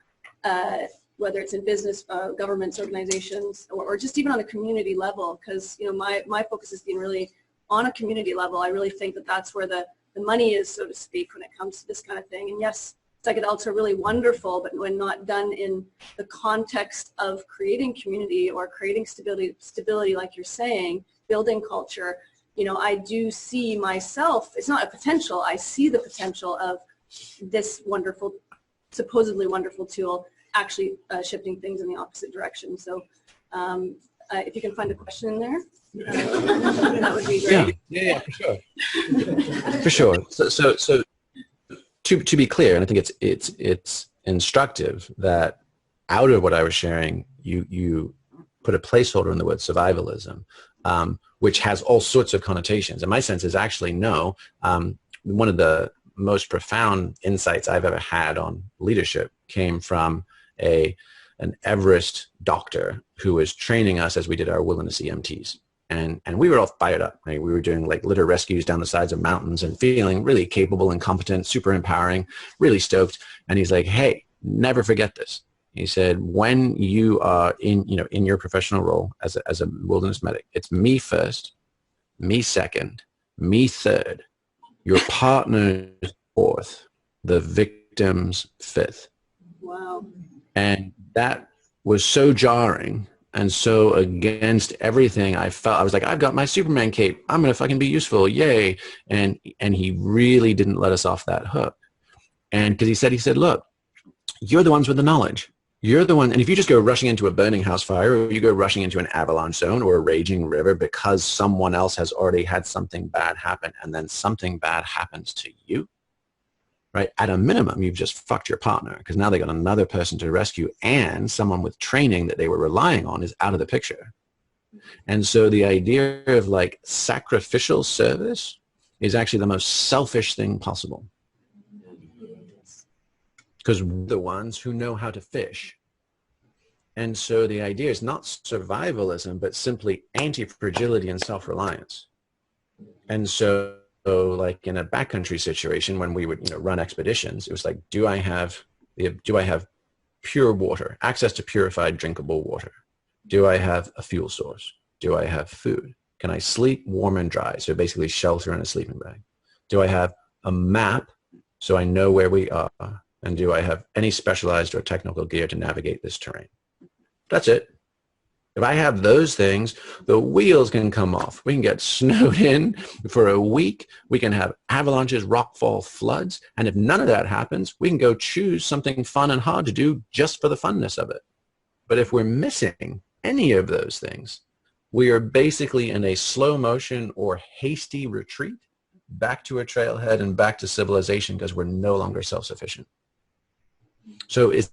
whether it's in business, governments, organizations, or just even on a community level, because my focus has been really on a community level. I really think that that's where the money is, so to speak, when it comes to this kind of thing. And yes, psychedelics are really wonderful, but when not done in the context of creating community or creating stability, like you're saying, building culture, I do see myself, it's not a potential, I see the potential of this wonderful, supposedly wonderful tool actually shifting things in the opposite direction. So if you can find a question in there, that would be great. Yeah, for sure. For sure. So to be clear, and I think it's instructive that out of what I was sharing, you put a placeholder in the word survivalism, which has all sorts of connotations. And my sense is actually no. One of the most profound insights I've ever had on leadership came from an Everest doctor who was training us as we did our wilderness EMTs. And we were all fired up. Right? We were doing like litter rescues down the sides of mountains and feeling really capable and competent, super empowering, really stoked. And he's like, hey, never forget this. He said, when you are in your professional role as a wilderness medic, it's me first, me second, me third, your partner fourth, the victims fifth. Wow. And that was so jarring and so against everything I felt. I was like, I've got my Superman cape. I'm going to fucking be useful. Yay. And he really didn't let us off that hook. And because he said, look, you're the ones with the knowledge. You're the one. And if you just go rushing into a burning house fire, or you go rushing into an avalanche zone or a raging river because someone else has already had something bad happen, and then something bad happens to you, right? At a minimum, you've just fucked your partner, because now they got another person to rescue, and someone with training that they were relying on is out of the picture. And so the idea of like sacrificial service is actually the most selfish thing possible. Because we're the ones who know how to fish. And so the idea is not survivalism, but simply anti-fragility and self-reliance. And so like in a backcountry situation, when we would run expeditions, it was like, do I have pure water, access to purified drinkable water? Do I have a fuel source? Do I have food? Can I sleep warm and dry? So basically shelter in a sleeping bag. Do I have a map so I know where we are? And do I have any specialized or technical gear to navigate this terrain? That's it. If I have those things, the wheels can come off. We can get snowed in for a week. We can have avalanches, rockfall, floods. And if none of that happens, we can go choose something fun and hard to do just for the funness of it. But if we're missing any of those things, we are basically in a slow motion or hasty retreat back to a trailhead and back to civilization, because we're no longer self-sufficient. So it's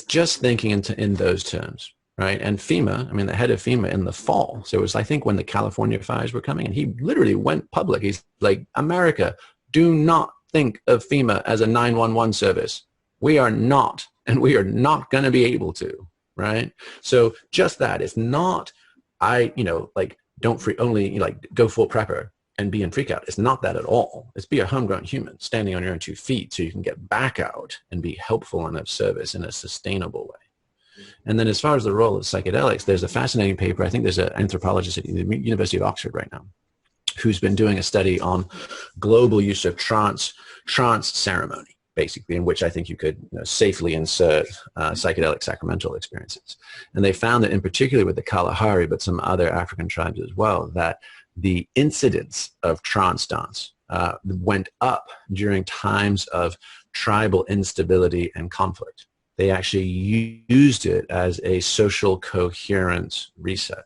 just thinking in those terms, right? And FEMA, I mean, the head of FEMA in the fall, so it was, I think, when the California fires were coming, and he literally went public. He's like, America, do not think of FEMA as a 911 service. We are not, and we are not going to be able to, right? So just that, it's not, go full prepper and be in freak out. It's not that at all. It's be a homegrown human standing on your own 2 feet so you can get back out and be helpful and of service in a sustainable way. And then as far as the role of psychedelics, there's a fascinating paper. I think there's an anthropologist at the University of Oxford right now who's been doing a study on global use of trance ceremony, basically, in which I think you could safely insert psychedelic sacramental experiences. And they found that in particular with the Kalahari, but some other African tribes as well, that the incidence of trance dance went up during times of tribal instability and conflict. They actually used it as a social coherence reset.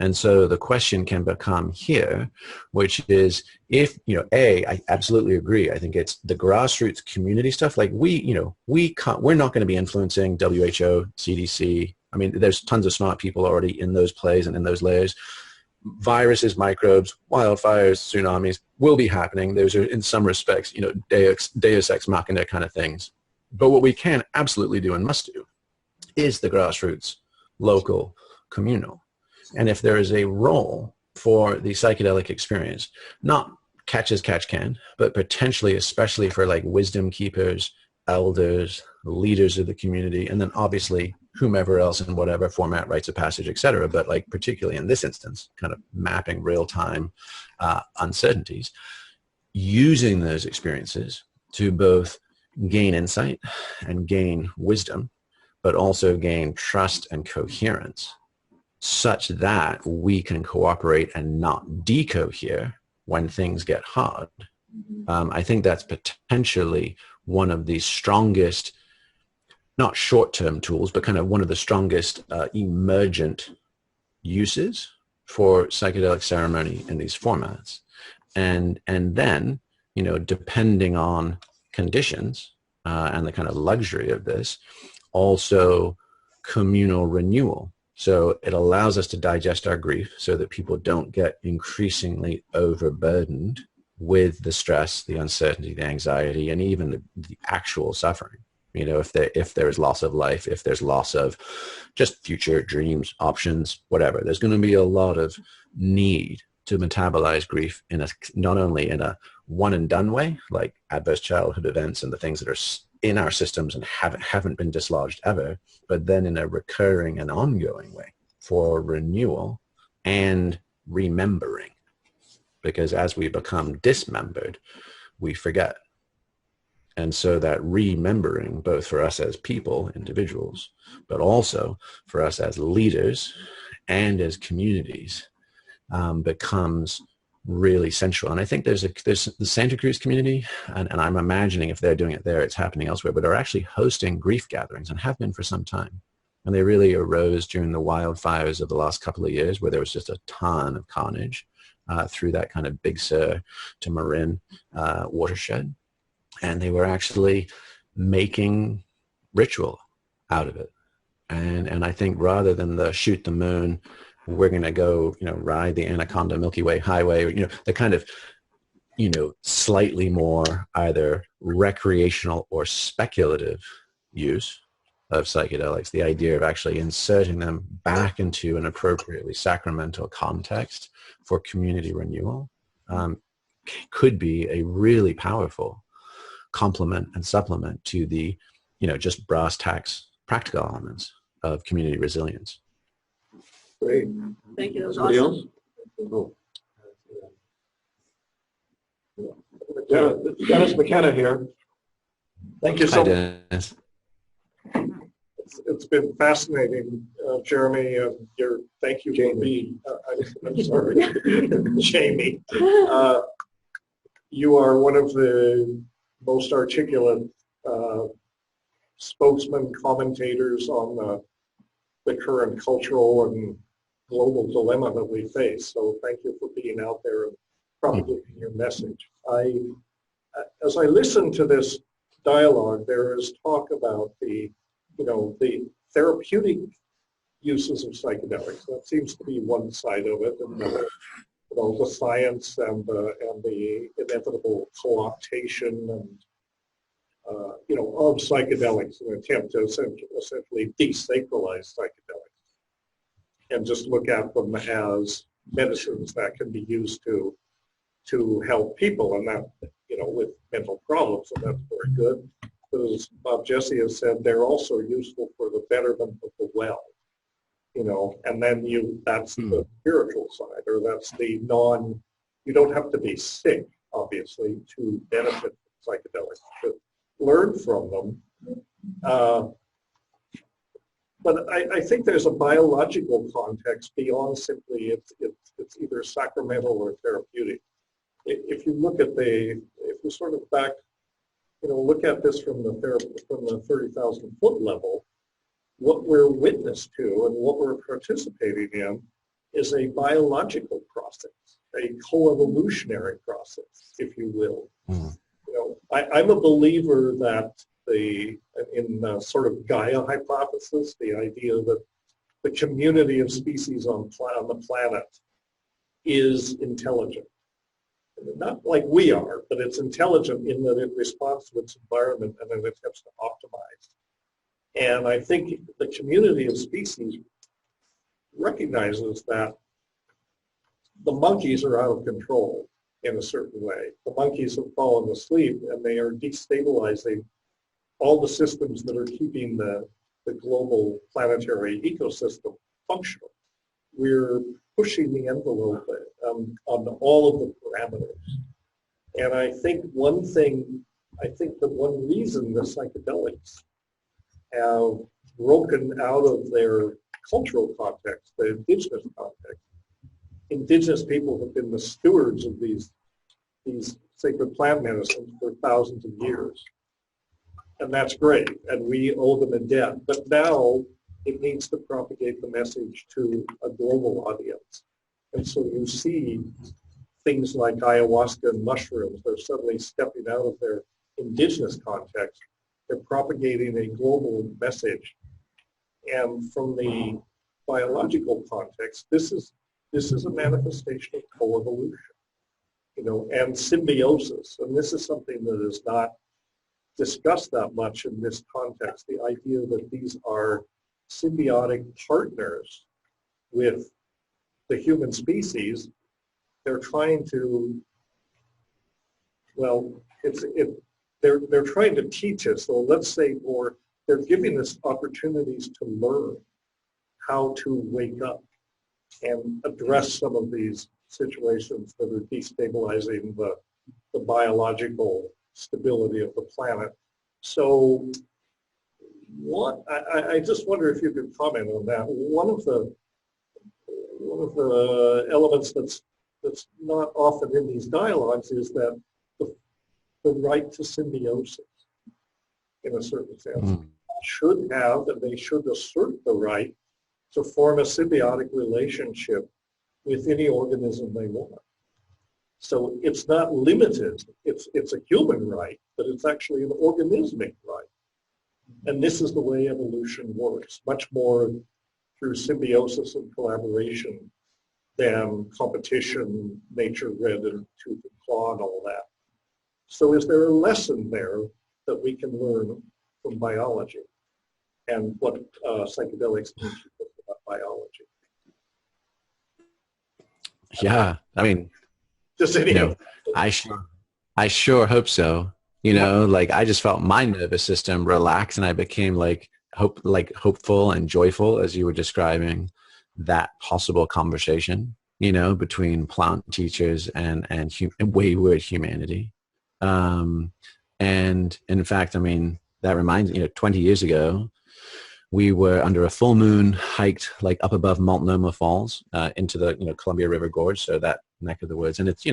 And so the question can become here, which is if, I absolutely agree. I think it's the grassroots community stuff. Like we're not going to be influencing WHO, CDC. I mean, there's tons of smart people already in those plays and in those layers. Viruses, microbes, wildfires, tsunamis will be happening. Those are, in some respects, deus ex machina kind of things. But what we can absolutely do and must do is the grassroots, local, communal. And if there is a role for the psychedelic experience, not catch as catch can, but potentially, especially for like wisdom keepers, elders, leaders of the community, and then obviously whomever else in whatever format, rites of passage, et cetera, but like particularly in this instance, kind of mapping real-time uncertainties, using those experiences to both gain insight and gain wisdom, but also gain trust and coherence, such that we can cooperate and not decohere when things get hard. I think that's potentially one of the strongest, not short-term tools, but kind of one of the strongest emergent uses for psychedelic ceremony in these formats. And then, depending on conditions and the kind of luxury of this, also communal renewal. So it allows us to digest our grief so that people don't get increasingly overburdened with the stress, the uncertainty, the anxiety, and even the actual suffering. If there's loss of life, if there's loss of just future dreams, options, whatever, there's going to be a lot of need to metabolize grief not only in a one and done way, like adverse childhood events and the things that are in our systems and haven't been dislodged ever, but then in a recurring and ongoing way for renewal and remembering. Because as we become dismembered, we forget. And so that remembering, both for us as people, individuals, but also for us as leaders and as communities, becomes really central. And I think there's the Santa Cruz community, and I'm imagining if they're doing it there, it's happening elsewhere, but are actually hosting grief gatherings and have been for some time. And they really arose during the wildfires of the last couple of years, where there was just a ton of carnage through that kind of Big Sur to Marin watershed. And they were actually making ritual out of it. And I think rather than the shoot the moon, we're going to go, ride the Anaconda Milky Way highway, the kind of, slightly more either recreational or speculative use of psychedelics, the idea of actually inserting them back into an appropriately sacramental context for community renewal could be a really powerful complement and supplement to the, just brass tacks practical elements of community resilience. Great. Thank you. That was Somebody awesome. else? Dennis McKenna here. Thank you so Hi, much. Dennis. It's been fascinating, Jeremy. Thank you, Jamie. I'm sorry, Jamie. You are one of the most articulate spokesmen, commentators on the current cultural and global dilemma that we face. So thank you for being out there and propagating your message. As I listen to this dialogue, there is talk about the therapeutic uses of psychedelics. That seems to be one side of it, and the science and the inevitable co-optation and of psychedelics, an attempt to essentially desacralize psychedelics and just look at them as medicines that can be used to help people, and that with mental problems, and that's very good. But as Bob Jesse has said, they're also useful for the betterment of the well, and then that's the spiritual side, or that's the you don't have to be sick, obviously, to benefit from psychedelics, to learn from them. But I think there's a biological context beyond simply it's either sacramental or therapeutic. If you look at if you sort of look at this from the 30,000 foot level, what we're witness to and what we're participating in is a biological process, a coevolutionary process, if you will. Mm. You know, I'm a believer that in the sort of Gaia hypothesis, the idea that the community of species on the planet is intelligent. Not like we are, but it's intelligent in that it responds to its environment and it attempts to optimize. And I think the community of species recognizes that the monkeys are out of control in a certain way. The monkeys have fallen asleep and they are destabilizing all the systems that are keeping the global planetary ecosystem functional. We're pushing the envelope on all of the parameters. And I think that one reason the psychedelics have broken out of their cultural context, the indigenous context. Indigenous people have been the stewards of these sacred plant medicines for thousands of years. And that's great, and we owe them a debt. But now it needs to propagate the message to a global audience. And so you see things like ayahuasca and mushrooms, they're suddenly stepping out of their indigenous context. They're propagating a global message. And from the biological context, this is a manifestation of coevolution, you know, and symbiosis. And this is something that is not discussed that much in this context, the idea that these are symbiotic partners with the human species. They're trying to, well, they're trying to teach us, so let's say, or they're giving us opportunities to learn how to wake up and address some of these situations that are destabilizing the biological stability of the planet. So I just wonder if you could comment on that. One of the elements that's not often in these dialogues is that the right to symbiosis, in a certain sense, should have, and they should assert the right to form a symbiotic relationship with any organism they want. So it's not limited. It's a human right, but it's actually an organismic right. And this is the way evolution works, much more through symbiosis and collaboration than competition, nature red and tooth and claw and all that. So is there a lesson there that we can learn from biology and what psychedelics teach us about biology? Yeah, I mean, Just you know, I sure hope so. You know, like I just felt my nervous system relax and I became hopeful and joyful as you were describing that possible conversation, you know, between plant teachers and wayward humanity. And in fact, I mean, that reminds me, 20 years ago, we were under a full moon, hiked like up above Multnomah Falls into the, Columbia River Gorge, so that neck of the woods. And it's,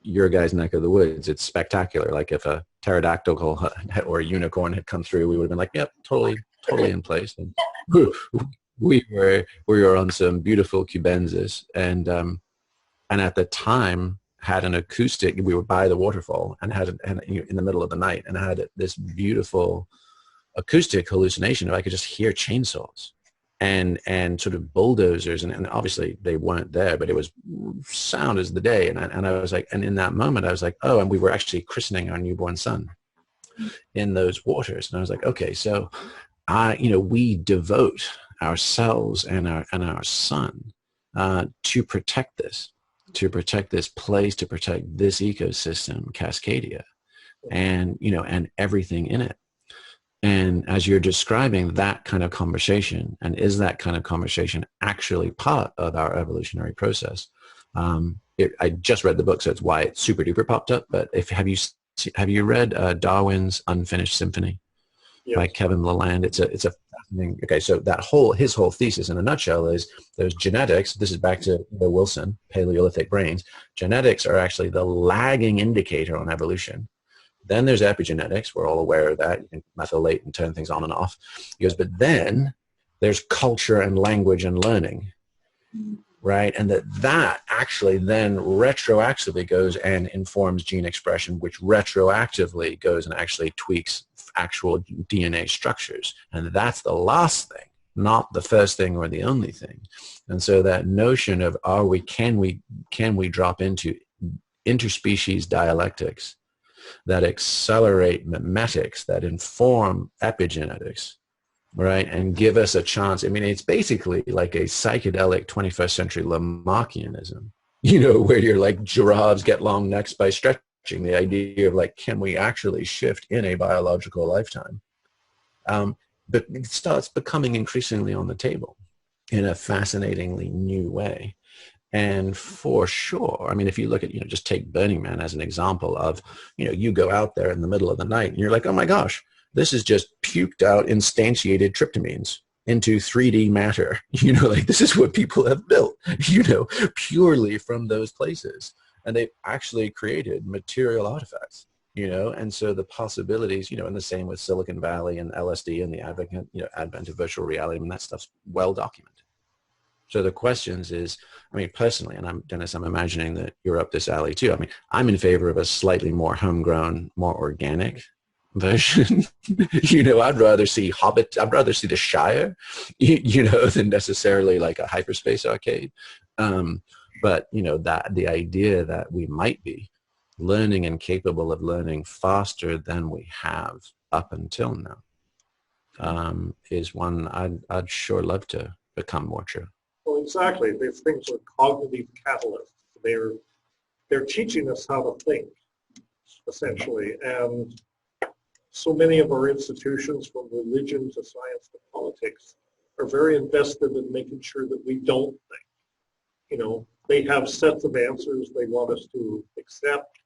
your guys' neck of the woods. It's spectacular. Like if a pterodactyl or a unicorn had come through, we would have been like, yep, totally in place. And we were on some beautiful cubensis, and at the time had an acoustic. We were by the waterfall and had in the middle of the night and had this beautiful acoustic hallucination. I could just hear chainsaws and sort of bulldozers, and obviously they weren't there, but it was sound as the day. And I was like, and in that moment I was like, oh, and we were actually christening our newborn son in those waters. And I was like, okay, so we devote ourselves and our son to protect this place, to protect this ecosystem, Cascadia, and everything in it. And as you're describing that kind of conversation, and is that kind of conversation actually part of our evolutionary process? I just read the book, so it's why it super duper popped up. But have you read Darwin's Unfinished Symphony? Yes. By Kevin Leland? It's a fascinating. Okay, so his whole thesis in a nutshell is there's genetics. This is back to Wilson, Paleolithic brains. Genetics are actually the lagging indicator on evolution. Then there's epigenetics. We're all aware of that. You can methylate and turn things on and off. He goes, but then there's culture and language and learning. right? And that actually then retroactively goes and informs gene expression, which retroactively goes and actually tweaks actual DNA structures. And that's the last thing, not the first thing or the only thing. And so that notion of can we drop into interspecies dialectics that accelerate memetics, that inform epigenetics, right, and give us a chance. I mean, it's basically like a psychedelic 21st century Lamarckianism, where you're like giraffes get long necks by stretching. The idea of like, can we actually shift in a biological lifetime? But it starts becoming increasingly on the table in a fascinatingly new way. And for sure, I mean, if you look at, just take Burning Man as an example of, you go out there in the middle of the night and you're like, oh my gosh, this is just puked out instantiated tryptamines into 3D matter. Like this is what people have built, purely from those places. And they've actually created material artifacts, and so the possibilities, and the same with Silicon Valley and LSD and the advent of virtual reality, and that stuff's well documented. So the questions is, I mean, personally, and Dennis, I'm imagining that you're up this alley too. I mean, I'm in favor of a slightly more homegrown, more organic version. I'd rather see I'd rather see the Shire, than necessarily like a hyperspace arcade. But, that the idea that we might be learning and capable of learning faster than we have up until now is one I'd sure love to become more true. Well, exactly. These things are cognitive catalysts. They're teaching us how to think, essentially. And so many of our institutions, from religion to science to politics, are very invested in making sure that we don't think. They have sets of answers they want us to accept.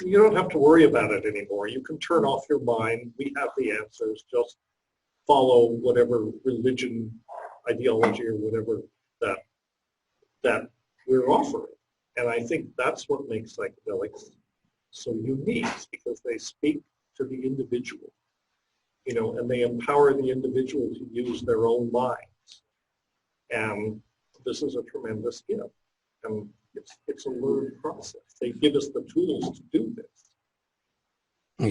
You don't have to worry about it anymore. You can turn off your mind. We have the answers. Just follow whatever religion, ideology, or whatever that we're offering. And I think that's what makes psychedelics so unique, because they speak to the individual, and they empower the individual to use their own minds. And this is a tremendous gift. And it's a learned process. They give us the tools to do this.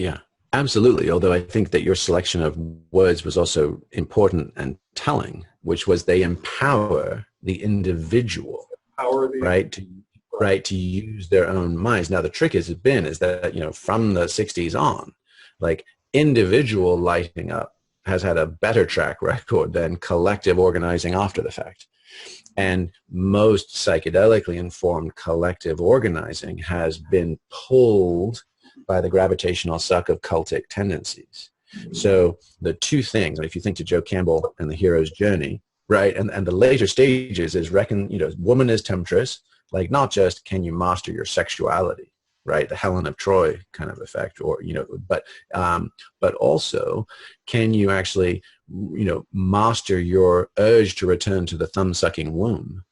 Yeah, absolutely. Although I think that your selection of words was also important and telling, which was they empower the individual, right, to use their own minds. Now the trick has been that from the 60s on, like individual lighting up has had a better track record than collective organizing after the fact. And most psychedelically informed collective organizing has been pulled by the gravitational suck of cultic tendencies. So the two things, if you think to Joe Campbell and the hero's journey, right, and the later stages is woman is temptress, like not just can you master your sexuality, right, the Helen of Troy kind of effect, or but also can you actually master your urge to return to the thumb-sucking womb,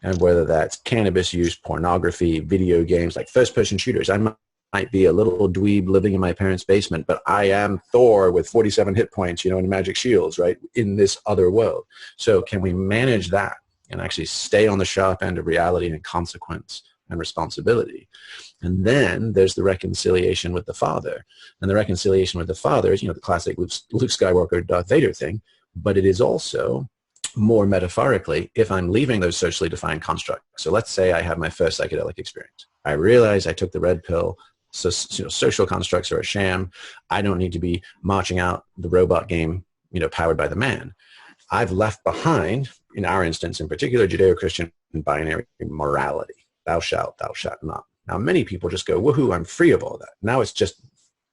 and whether that's cannabis use, pornography, video games, like first-person shooters. I might be a little dweeb living in my parents' basement, but I am Thor with 47 hit points, and magic shields, right, in this other world. So can we manage that and actually stay on the sharp end of reality and consequence and responsibility? And then there's the reconciliation with the Father. And the reconciliation with the Father is, the classic Luke Skywalker, Darth Vader thing, but it is also more metaphorically if I'm leaving those socially defined constructs. So let's say I have my first psychedelic experience. I realize I took the red pill. So social constructs are a sham. I don't need to be marching out the robot game, powered by the man. I've left behind, in our instance in particular, Judeo-Christian binary morality. Thou shalt not. Now, many people just go, woohoo, I'm free of all that. Now it's just,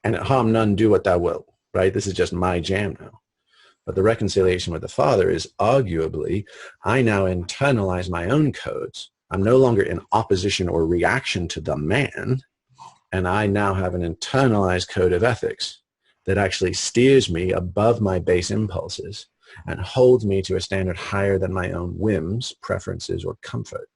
and harm none, do what thou wilt, right? This is just my jam now. But the reconciliation with the Father is arguably, I now internalize my own codes. I'm no longer in opposition or reaction to the man, and I now have an internalized code of ethics that actually steers me above my base impulses and holds me to a standard higher than my own whims, preferences, or comfort.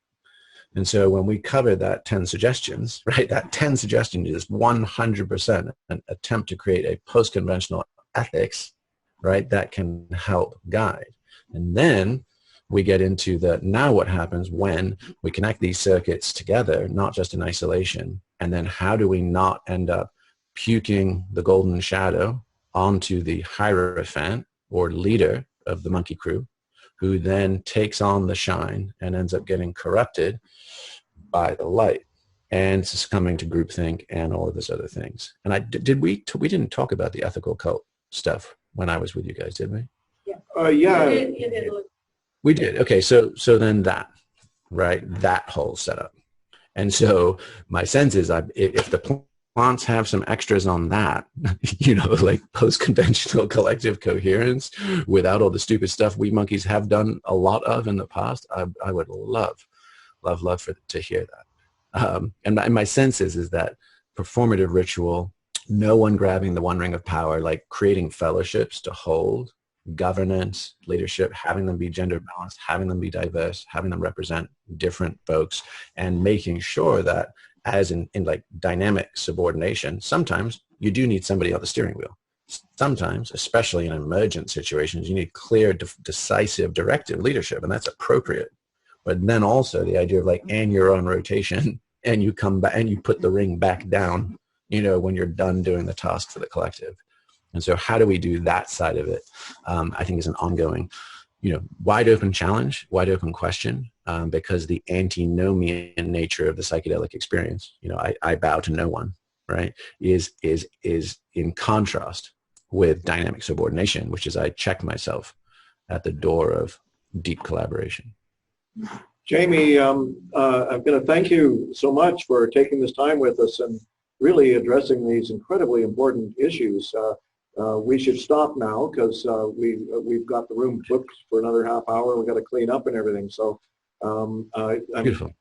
And so when we cover that 10 suggestions, right, that 10 suggestions is 100% an attempt to create a post-conventional ethics, right, that can help guide. And then we get into the now what happens when we connect these circuits together, not just in isolation, and then how do we not end up puking the golden shadow onto the hierophant or leader of the monkey crew, who then takes on the shine and ends up getting corrupted by the light and succumbing to groupthink and all of those other things. And we didn't talk about the ethical cult stuff when I was with you guys, did we? Yeah. We did. Okay, so then that, right, that whole setup. And so my sense is if the plants have some extras on that, you know, like post-conventional collective coherence without all the stupid stuff we monkeys have done a lot of in the past, I would love to hear that. And my sense is that performative ritual, no one grabbing the one ring of power, like creating fellowships to hold, governance, leadership, having them be gender balanced, having them be diverse, having them represent different folks, and making sure that as in like dynamic subordination, sometimes you do need somebody on the steering wheel. Sometimes, especially in emergent situations, you need clear, decisive, directive leadership, and that's appropriate. But then also the idea of like, and you're on rotation, and you come back and you put the ring back down, you know, when you're done doing the task for the collective. And so how do we do that side of it? I think is an ongoing, you know, wide open challenge, wide open question, because the antinomian nature of the psychedelic experience, you know, I bow to no one, right, is in contrast with dynamic subordination, which is I check myself at the door of deep collaboration. Jamie, I'm going to thank you so much for taking this time with us and really addressing these incredibly important issues. We should stop now because we've got the room booked for another half hour. We've got to clean up and everything. So Beautiful.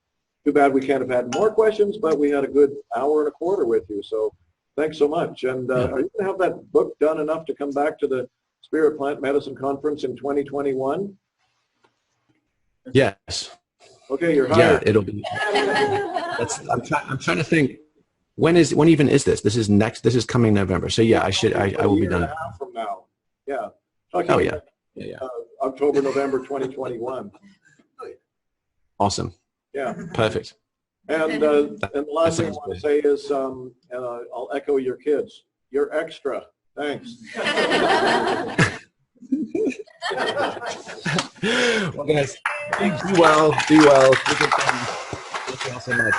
Too bad we can't have had more questions, but we had a good hour and a quarter with you. So thanks so much. And are you going to have that book done enough to come back to the Spirit Plant Medicine Conference in 2021? Yes. Okay, you're hired. Yeah, it'll be. I'm trying to think. When even is this? This is coming November. So yeah, I will be done. A half from now. Yeah. Oh yeah. Yeah. October, November 2021. Awesome. Yeah. Perfect. And the last thing I want to say is, I'll echo your kids. You're extra. Thanks. Well, guys, do well. Do good things. Thank you all so much.